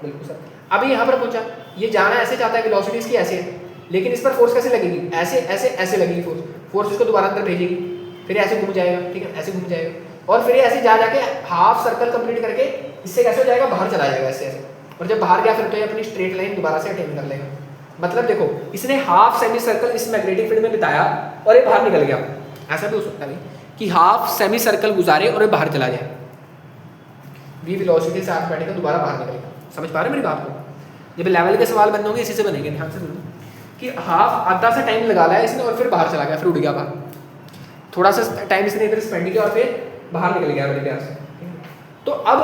A: बिल्कुल सर। अभी यहाँ पर पहुंचा, ये जाना ऐसे चाहता है, वेलोसिटी इसकी ऐसे है, लेकिन इस पर फोर्स कैसे लगेगी, ऐसे ऐसे ऐसे लगेगी फोर्स इसको दोबारा अंदर भेजेगी, फिर ऐसे घूम जाएगा, ठीक है, ऐसे घूम जाएगा, और फिर ये ऐसे जा जाके हाफ सर्कल कंप्लीट करके इससे कैसे हो जाएगा, बाहर चला जाएगा ऐसे ऐसे, और जब बाहर गया फिर तो ये अपनी स्ट्रेट लाइन दोबारा से अटेन कर लेगा। मतलब देखो इसने हाफ सेमी सर्कल इस मैग्नेटिक फील्ड में बिताया और ये बाहर निकल गया। ऐसा भी हो सकता है कि हाफ सेमी सर्कल गुजारे और ये बाहर चला जाए, वी वेलोसिटी से हाफ पार्टिकल दोबारा बाहर निकलेगा। समझ पा रहे हैं मेरी बात को? जब लेवल के सवाल बन होंगे इसी से बनेंगे, ध्यान से सुनो कि हाफ आधा सा टाइम लगा लिया इसने और फिर बाहर चला गया, फिर उड़ गया बाहर, थोड़ा सा टाइम इसने इधर स्पेंड किया और फिर बाहर निकल गया मेरे प्यार से। तो अब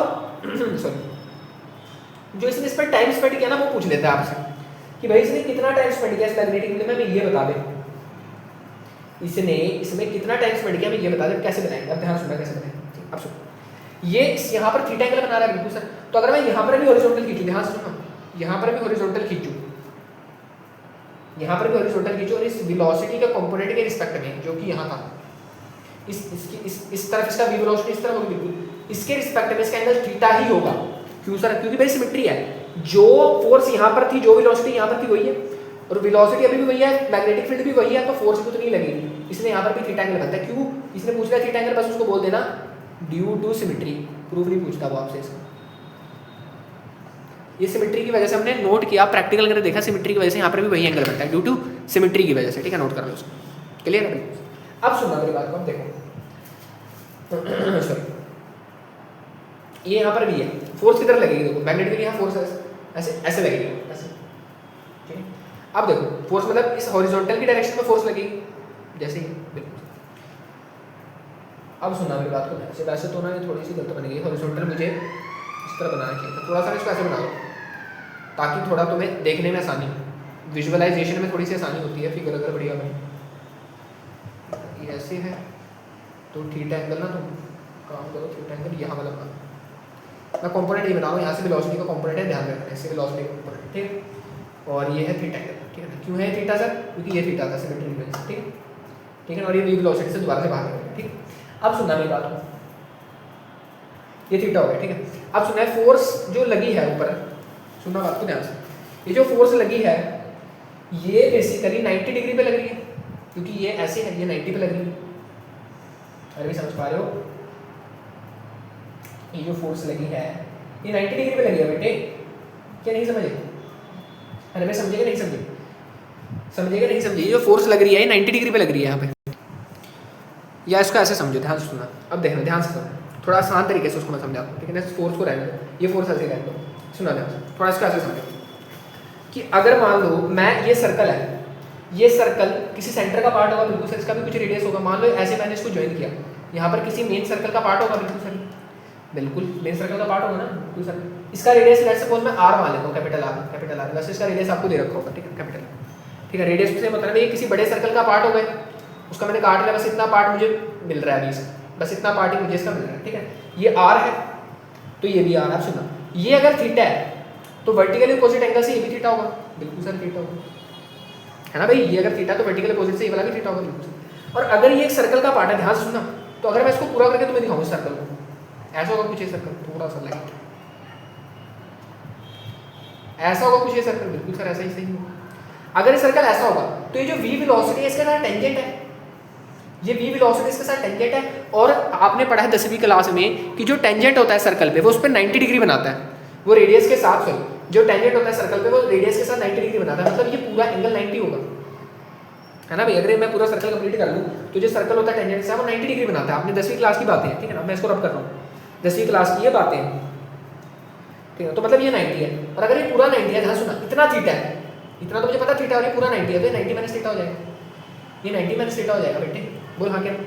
A: सॉरी, जो इसने इस पर टाइम स्पेंड किया ना वो पूछ लेता है आपसे कि भाई इसने कितना टाइम स्पेंड किया इस मैग्नेटिक फील्ड में, हमें ये बता दे, इसने इसमें कितना टाइम स्पेंड किया हमें ये बता दे। कैसे बनाएंगे, अब ध्यान सुनना कैसे बनाएंगे। अब सुनो, ये यहाँ पर थीटा एंगल बना रहा है बिल्कुल सर, तो अगर मैं यहाँ पर भी हॉरिजॉन्टल खींचूं, ध्यान से सुनो, यहाँ पर भी हॉरिजॉन्टल खींचूं, यहाँ पर भी हॉरिजॉन्टल खींचूं और इस वेलोसिटी का कंपोनेंट के रिस्पेक्ट में जो कि यहाँ था, इस तरफ इसका वी वेलोसिटी इस तरफ होगी बिल्कुल, इसके रिस्पेक्ट में इसका एंगल थीटा ही होगा। क्यों सर? क्योंकि भाई सिमेट्री है, जो फोर्स यहाँ पर थी, जो वेलोसिटी यहाँ पर थी वही है, और वेलोसिटी अभी भी वही है, मैग्नेटिक फील्ड भी वही है, तो फोर्स भी तो नहीं लगेगी, इसलिए यहाँ पर भी थीटा एंगल बनता है। क्यों? इसने पूछ लिया थीटा एंगल, बस उसको बोल देना ड्यू टू सिमेट्री, प्रूफ नहीं पूछता वो आपसे इसका। ये सिमेट्री की वजह से हमने नोट किया, प्रैक्टिकल करके देखा, सिमेट्री की वजह से यहाँ पर भी वही एंगल बनता है, ड्यू टू सिमेट्री की वजह से, ठीक है, नोट कर लो उसको। क्लियर है? अब सुनना मेरी बात को, अब देखो सॉरी, ये यहाँ पर भी है, फोर्स किधर लगेगी, देखो मैग्नेटिक फील्ड यहाँ फोर्स ऐसे ऐसे लगेगी, ऐसे, ठीक है। अब देखो फोर्स मतलब इस हॉरिजॉन्टल की डायरेक्शन में फोर्स लगेगी, जैसे ही, बिल्कुल। अब सुनना मेरी बात को, वैसे तो ना ये थोड़ी सी गलत बन गई, हॉरिजॉन्टल मुझे इस तरह बनाना चाहिए था, थोड़ा सा इसको ऐसे बना लो ताकि थोड़ा तुम्हें देखने में आसानी, विजुअलाइजेशन में थोड़ी सी आसानी होती है। फिगर अगर बढ़िया बनी, ये ऐसे है तो थीटा एंगल ना, तुम काम करो, थीटा एंगल यहाँ वाला बना, मैं कंपोनेंट ये बना रहा हूँ, यहाँ से वेलोसिटी का कंपोनेंट है, ध्यान रखना, इससे वेलोसिटी का कंपोनेंट, ठीक। और ये है थीटा एंगल, ठीक है ना। क्यों है थीटा सर? क्योंकि ये थीटा था सिमेट्री की वजह से, ठीक, ठीक है। और ये वेलोसिटी से दोबारा से बाहर निकलेगा, ठीक। अब सुनना मेरी बात को, ये थीटा हो गया, ठीक है। अब सुनना है फोर्स जो लगी है ऊपर, सुनना बात को ध्यान से, ये जो फोर्स लगी है ये बेसिकली 90 डिग्री पे लग रही है, क्योंकि ये ऐसे है, ये 90 पे लग रही है। अरे समझ पा रहे हो? ये जो फोर्स लगी है ये 90 डिग्री पे लगी है बेटे, क्या नहीं समझे? अरे मैं समझेगा नहीं समझे, समझेगा नहीं समझे, ये जो फोर्स लग रही है ये 90 डिग्री पे लग रही है यहाँ पे, या इसको ऐसे समझो, ध्यान से सुनना। अब देखना, ध्यान से सुनना, थोड़ा आसान तरीके से उसको मैं समझाता हूँ, ठीक है ना। फोर्स को रहने दो, ये फोर्स ऐसे रहने दो, सुना ध्यान से, थोड़ा इसको ऐसे समझो कि अगर मान लो मैं, ये सर्कल है, ये सर्कल किसी सेंटर का पार्ट होगा बिल्कुल सर, इसका भी कुछ रेडियस होगा। मान लो ऐसे मैंने इसको ज्वाइन किया, यहाँ पर किसी मेन सर्कल का पार्ट होगा बिल्कुल सर, बिल्कुल मेन सर्कल का पार्ट होगा ना बिल्कुल सर। इसका रेडियस लेट्स सपोज मैं आर मान लेता हूँ, कैपिटल आर, वैसे इसका रेडियस आपको दे रखा होगा, ठीक है, कैपिटल, ठीक है। रेडियस से मतलब ये किसी बड़े सर्कल का पार्ट हो गए, उसका मैंने काट लिया, बस इतना पार्ट मुझे मिल रहा है अभी इसका, बस इतना पार्ट ही मुझे इसका मिल रहा है, ठीक है। ये आर है तो ये भी आर है। सुना, ये अगर थीटा है तो वर्टिकल अपोजिट एंगल से ये भी थीटा होगा, बिल्कुल सर थीटा होगा, है ना भाई। ये अगर थीटा तो वर्टिकल अपोजिट से ये वाला भी थीटा होगा, बिल्कुल सर। और अगर ये एक सर्कल का पार्ट है, ध्यान से सुनना, तो अगर मैं इसको पूरा करके तुम्हें दिखाऊँ इस सर्कल को, ऐसा होगा कुछ ये सर्कल, थोड़ा सा लाइट ऐसा होगा कुछ ये सर्कल, बिल्कुल सर ऐसा ही सही होगा। अगर ये सर्कल ऐसा होगा तो ये जो v वेलोसिटी है इसके साथ टेंजेंट है, ये v वेलोसिटी इसके साथ टेंजेंट है। और आपने पढ़ा है 10वीं क्लास में कि जो टेंजेंट होता है सर्कल पे वो उस पर 90 डिग्री बनाता है, वो रेडियस के साथ, सॉरी जो टेंजेंट होता है सर्कल पे वो रेडियस के साथ 90 डिग्री बनाता है, मतलब ये पूरा एंगल 90 होगा, है ना भाई। अगर मैं पूरा सर्कल कंप्लीट कर लूँ तो जो सर्कल होता है टेंजेंट से वो 90 डिग्री बनाता है। आपने 10वीं क्लास की बातें हैं, ठीक है ना, मैं इसको रब कर रहा हूँ, 10वीं क्लास की ये बातें हैं, ठीक है। तो मतलब ये 90 है, और अगर ये पूरा 90 है, ध्यान सुना, इतना थीटा है, इतना तो मुझे पता थीटा, और ये पूरा 90 है, तो ये 90 माइनस थीटा हो जाएगा, ये 90 माइनस थीटा हो जाएगा बेटे। बोल हाँ के ना,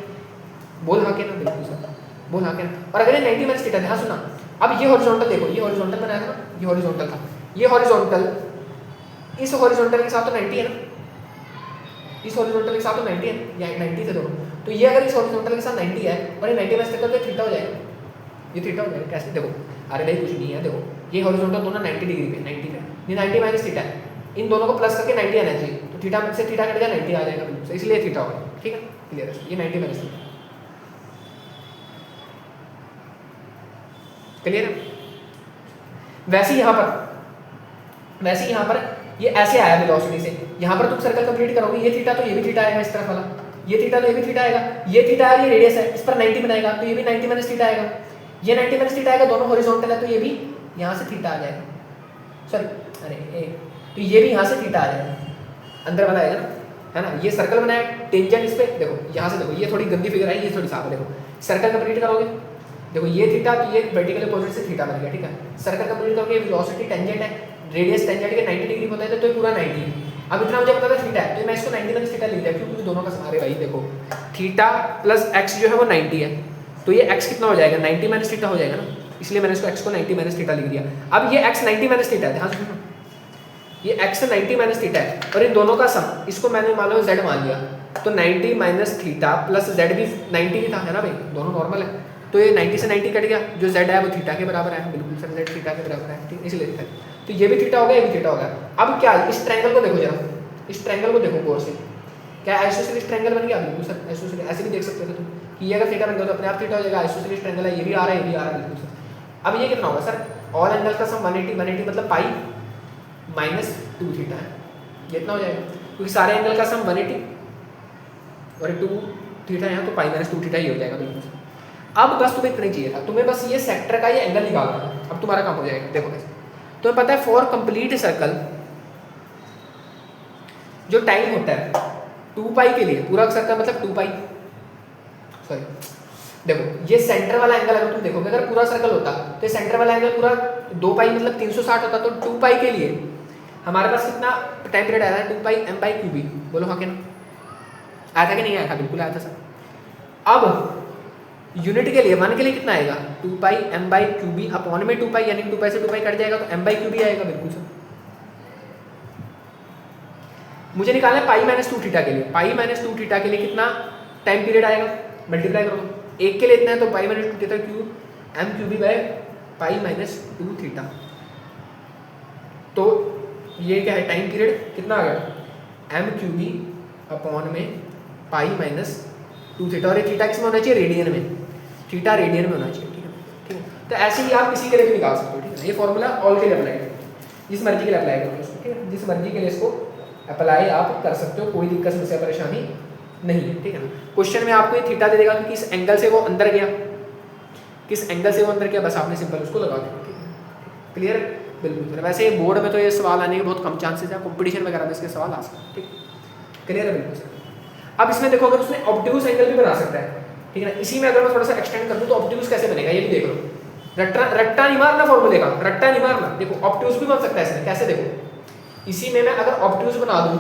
A: बोल हाँ के ना, बिल्कुल सर बोल हाँ के ना। और अगर ये 90 माइनस थीटा, ध्यान सुना, अब ये हॉरिजॉन्टल देखो, ये हॉरिजॉन्टल बनाया था ना, ये हॉरिजॉन्टल था, ये हॉरिजॉन्टल इस हॉरिजॉन्टल के साथ तो 90 है ना, इस हॉरिजॉन्टल के साथ तो 90 है, या 90 थे दोनों, तो ये अगर इस हॉरिजॉन्टल के साथ 90 है और ये 90 माइनस थीटा, तो थीटा हो जाएगा, ये थीटा हो जाएगा। कैसे देखो, अरे भाई कुछ नहीं है, देखो ये हॉरिजॉन्टल दोनों 90 डिग्री पे, 90 पे, ये 90 माइनस थीटा है, इन दोनों को प्लस करके 90 आना चाहिए, तो थीटा से थीटा कट गया 90 आ जाएगा बिल्कुल से, इसलिए थीटा होगा, ठीक है, क्लियर है। ये 90 माइनस थीटा, क्लियर है। वैसे यहाँ पर ये ऐसे आया वेलोसिटी से, यहाँ पर तुम सर्कल कंप्लीट करोगे, ये थीटा तो ये भी थीटा आएगा, इस तरफ वाला ये थीटा तो ये भी थीटा आएगा, ये थीटा है, ये रेडियस है, इस पर 90 बनाएगा तो ये भी 90 माइनस थीटा आएगा, ये 90 माइनस थीटा आएगा, दोनों हॉरिजॉन्टल है तो ये भी यहाँ से थीटा आ जाएगा, सॉरी अरे तो ये भी यहाँ से थीटा आ जाएगा, अंदर वाला आएगा ना, है ना। ये सर्कल बनाया, टेंजेंट इस पे देखो, यहाँ से देखो, ये थोड़ी गंदी फिगर है, ये थोड़ी साफ है, देखो सर्कल कंप्लीट करोगे, देखो ये थीटा तो ये वर्टिकल अपोजिट से थीटा बन गया, ठीक है। सर्कल कंप्लीट करोगे, वेलोसिटी टेंजेंट है, रेडियस टेंजेंट के 90 डिग्री होता है तो ये पूरा 90 है। अब इतना मुझे पता था थीटा है, तो मैं इसको 90 माइनस थीटा लिख दिया, क्योंकि दोनों का सारे भाई देखो थीटा प्लस एक्स जो है वो 90 है, तो ये एक्स कितना हो जाएगा, 90 माइनस थीटा हो जाएगा ना, इसलिए मैंने इसको एक्स को 90 माइनस थीटा लिख दिया। अब ये एक्स 90 माइनस थीटा है, ध्यान सुनो, ये एक्स 90 माइनस थीटा है, और इन दोनों का सम, इसको मैंने मान लो जेड मान लिया, तो 90 माइनस थीटा प्लस जेड भी 90 ही था, है ना भाई, दोनों नॉर्मल है, तो ये 90 से 90 कट गया, जो z है वो थीटा के बराबर है, बिल्कुल सर z थीटा के बराबर है, ठीक, इसलिए लिखा है। तो ये भी थीटा हो गया, ये भी थीटा हो गया। अब क्या, इस ट्रायंगल को देखो जरा, इस ट्रायंगल को देखो गौर से, क्या आइसोसेलेस ट्रायंगल बन गया, बिल्कुल सर आइसोसेलेस, ऐसे भी देख सकते थे तुम कि ये अगर थीटा बन गया तो अपने आप थीटा हो जाएगा, आइसोसेलेस ट्रायंगल है, ये भी आ रहा है, ये भी आ रहा है, बिल्कुल सर। अब ये कितना होगा सर, ऑल एंगल का सम 180 मतलब पाई माइनस 2 थीटा है, ये इतना हो जाएगा, क्योंकि सारे एंगल का सम 180 और 2 थीटा यहाँ, तो पाई माइनस 2 थीटा ही हो जाएगा, बिल्कुल सर। अब बस तुम्हें इतना ही चाहिए था, तुम्हें बस ये सेक्टर का ये एंगल निकालना है, अब तुम्हारा काम हो जाएगा। देखो कैसे, तुम्हें पता है फॉर कंप्लीट सर्कल जो टाइम होता है 2 पाई के लिए, पूरा सर्कल मतलब 2 पाई, सॉरी देखो ये सेंटर वाला एंगल अगर तुम देखोगे, अगर पूरा सर्कल होता तो सेंटर वाला एंगल पूरा 2 पाई मतलब 360 होता, तो 2 पाई के लिए हमारे पास कितना टाइम पीरियड आया था, 2 पाई m बाई क्यूबी, बोलो हाँ के ना, आया था कि नहीं आया था, बिल्कुल आया था सर। अब यूनिट के लिए, वन के लिए कितना आएगा, 2 पाई m बाई क्यूबी अपॉन में 2 पाई, यानी 2 पाई से 2 पाई कट जाएगा, तो m बाई क्यूबी आएगा, बिल्कुल सर। मुझे निकालना है पाई माइनस 2 थीटा के लिए, पाई माइनस 2 थीटा के लिए कितना टाइम पीरियड आएगा, मल्टीप्लाई करो, एक के लिए इतना है तो pi minus 2 theta cube m q B by pi minus 2 theta, तो ये क्या है, टाइम पीरियड कितना आ गया, m क्यूबी अपॉन में पाई माइनस 2 थीटा, और ये थीटा किसमें होना चाहिए, रेडियन में, थीटा रेडियन में होना चाहिए, ठीक है, ठीक है। तो ऐसे ही आप किसी के लिए भी निकाल सकते हो, ठीक है, ये फॉर्मूला ऑल के लिए अप्लाई करो, जिस मर्जी के लिए अप्लाई करो इसको, ठीक है, जिस मर्जी के लिए इसको अप्लाई आप कर सकते हो, कोई दिक्कत समस्या परेशानी नहीं है, ठीक है ना। क्वेश्चन में आपको ये थीटा दे देगा कि किस एंगल से वो अंदर गया, किस एंगल से वो अंदर गया, बस आपने सिंपल उसको लगा दिया, ठीक है, क्लियर, बिल्कुल। वैसे बोर्ड में तो ये सवाल आने के बहुत कम चांसेस है, कंपटीशन वगैरह में इसके सवाल आ सकते हैं, ठीक, क्लियर है, बिल्कुल सर। अब इसमें देखो, अगर उसने ऑब्ट्यूज एंगल भी बना सकता है, ठीक है ना, इसी में अगर मैं थोड़ा सा एक्सटेंड कर दूं तो ऑब्ट्यूज कैसे बनेगा ये भी देख लो, रट्टा नहीं मारना फॉर्मूले का, रट्टा नहीं मारना, देखो ऑब्ट्यूज भी बन सकता है इसमें, कैसे देखो, इसी में मैं अगर ऑब्ट्यूज बना दूं,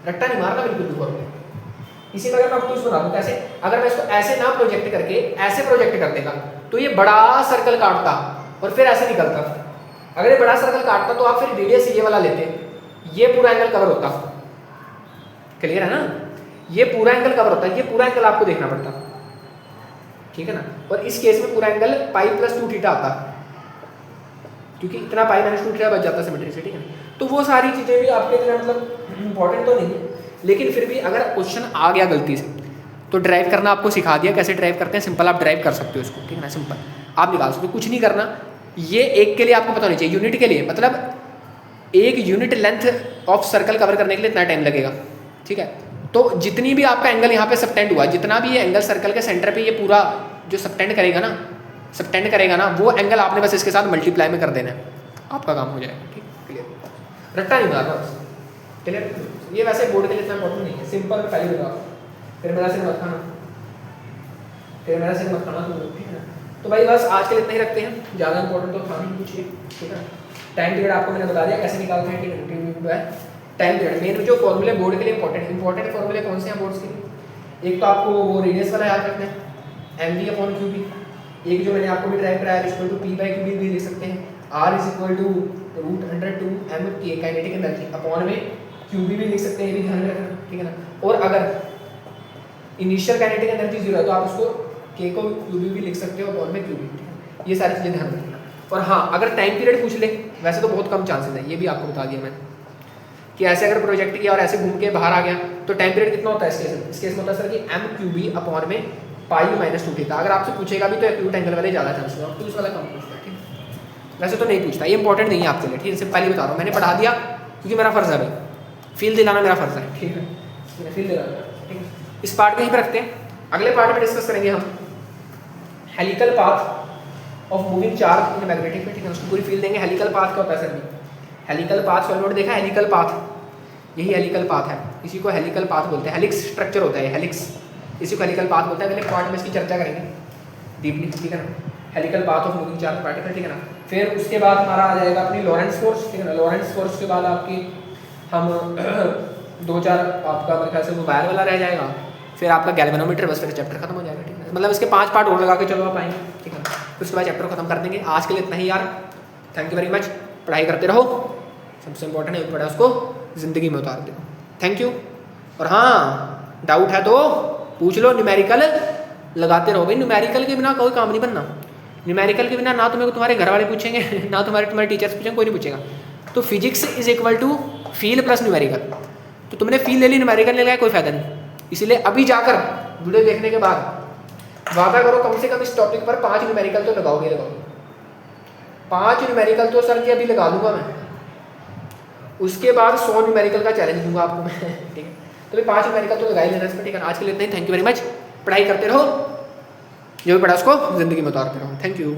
A: रट्टा नहीं मारना बिल्कुल भी फॉर्मूले। इसी में अगर मैं ऑब्टूज बना दूं कैसे, अगर मैं इसको ऐसे ना प्रोजेक्ट करके ऐसे प्रोजेक्ट कर देगा तो ये बड़ा सर्कल काटता और फिर ऐसे निकलता। अगर ये बड़ा सर्कल काटता तो आप फिर रेडियस ये वाला लेते, ये पूरा एंगल कवर होता। क्लियर है ना, ये पूरा एंगल कवर होता है, ये पूरा एंगल आपको देखना पड़ता, ठीक है ना। और इस केस में पूरा एंगल पाई प्लस 2 थीटा आता, क्योंकि इतना पाई माइनस 2 थीटा बच जाता सिमेट्री से, ठीक है। तो वो सारी चीजें भी आपके लिए मतलब इंपॉर्टेंट तो नहीं है, लेकिन फिर भी अगर क्वेश्चन आ गया गलती से तो ड्राइव करना आपको सिखा दिया, कैसे ड्राइव करते हैं, सिंपल आप ड्राइव कर सकते हो इसको, ठीक है ना। सिंपल आप निकाल सकते हो, कुछ नहीं करना। ये एक के लिए आपको पता होना चाहिए, यूनिट के लिए, मतलब एक unit length of circle cover करने के लिए इतना टाइम लगेगा, ठीक है। तो जितनी भी आपका एंगल यहाँ पे सबटेंड हुआ, जितना भी ये एंगल सर्कल के सेंटर पे ये पूरा जो सबटेंड करेगा ना, वो एंगल आपने बस इसके साथ मल्टीप्लाई में कर देना है, आपका काम हो जाएगा, ठीक। क्लियर, रट्टा नहीं मारना बस, क्लियर। ये वैसे बोर्ड के लिए इतना इंपॉर्टेंट नहीं है, सिंपल पहले लगा, फिर मेरा सिर मत खाना, ठीक है ना। तो भाई बस आज के लिए इतना ही रखते हैं, ज़्यादा इंपॉर्टेंट तो था नहीं कुछ ये, ठीक है। टाइम पीरियड आपको मैंने बता दिया कैसे निकालते हैं, ठीक है। टाइम पीरियड मेन जो फॉर्मूले बोर्ड के लिए इंपॉर्टेंट फॉर्मूले कौन से हैं बोर्ड्स के लिए, एक तो आपको वो रेडियस वाला याद रखना है, m v upon q B. एक जो मैंने आपको भी ड्राइव कराया equal to p by q B भी लिख सकते हैं, R is equal to root under 2 m K kinetic energy upon में क्यू बी भी लिख सकते हैं, ये भी ध्यान रखना, ठीक है ना। और अगर इनिशियल काइनेटिक एनर्जी 0 है तो आप उसको के को क्यू बी भी लिख सकते हो अपॉन में क्यू बी, ठीक है। ये सारी चीज़ें ध्यान रखना। और हाँ, अगर टाइम पीरियड पूछ ले, वैसे तो बहुत कम चांसेस है, ये भी आपको बता दिया मैंने कि ऐसे अगर प्रोजेक्ट किया और ऐसे घूम के बाहर आ गया तो टाइम पीरियड कितना होता है इस केस में होता है सर कि एम क्यू बी अपॉन में पाई माइनस 2 थीटा। अगर आपसे पूछेगा भी तो एक्यूट एंगल वाले ज़्यादा चांसेस है, ऑब्टूज वाला कम पूछता है, ठीक। वैसे तो नहीं पूछता, ये इंपॉर्टेंट नहीं है आपके लिए, ठीक है। सिर्फ पहले बता रहा हूँ, मैंने पढ़ा दिया क्योंकि मेरा फर्ज है भाई, फील दिलाना मेरा फर्ज है, ठीक है। फील दिलाना, ठीक है। इस पार्ट को यहीं पर रखते हैं, अगले पार्ट में डिस्कस करेंगे हम helical path of moving charge in magnetic में, ठीक है। उसको पूरी फील देंगे। हेलिकल पाथ क्या होता है सर भी, हेलिकल पाथ सॉल्यूट देखा, हेलिकल पाथ, यही हेलिकल पाथ है, इसी को हेलिकल पाथ बोलते हैं। हेलिक्स स्ट्रक्चर होता है हेलिक्स, इसी को हेलिकल पाथ बोलते हैं। अगले पार्ट में इसकी चर्चा करेंगे डीपली, ठीक है ना। Helical path of moving charge particle, ठीक है ना। फिर उसके बाद हमारा आ जाएगा अपनी लॉरेंट्ज फोर्स, ठीक है ना। लॉरेंट्ज फोर्स के बाद आपकी हम 2-4 आपका मेरे ख्याल से वो वायर वाला रह जाएगा, फिर आपका गैल्वेनोमीटर, बस फिर चैप्टर खत्म हो जाएगा, ठीक है। मतलब इसके 5 पार्ट और लगा के चलो आप आएंगे, ठीक है। फिर उसके बाद चैप्टर खत्म कर देंगे। आज के लिए इतना ही यार, थैंक यू वेरी मच। पढ़ाई करते रहो, सबसे इंपॉर्टेंट है पढ़ा उसको ज़िंदगी में उतार दो। Thank you. और हाँ, डाउट है तो पूछ लो, न्यूमेरिकल लगाते रहो भाई, न्यूमेरिकल के बिना कोई काम नहीं बनना। न्यूमेरिकल के बिना ना तुम्हारे घर वाले पूछेंगे ना तुम्हारे टीचर्स पूछेंगे, कोई नहीं पूछेगा। तो physics is equal to feel plus numerical. तो तुमने फील ले ली, न्यूमेरिकल ले लिया, कोई फायदा नहीं। इसलिए अभी जाकर वीडियो देखने के बाद वादा करो कम से कम इस टॉपिक पर 5 न्यूमेरिकल तो लगाओगे। 5 न्यूमेरिकल तो सर जी अभी लगा दूंगा मैं, उसके बाद 100 न्यूमेरिकल का चैलेंज दूंगा आपको मैं, ठीक है। तो भाई 5 न्यूमेरिकल तो लगा ही लेना इस पर, ठीक है। आज के लिए इतना ही, थैंक यू वेरी मच। पढ़ाई करते रहो, जो भी पढ़ा उसको ज़िंदगी में उतारते रहो। Thank you.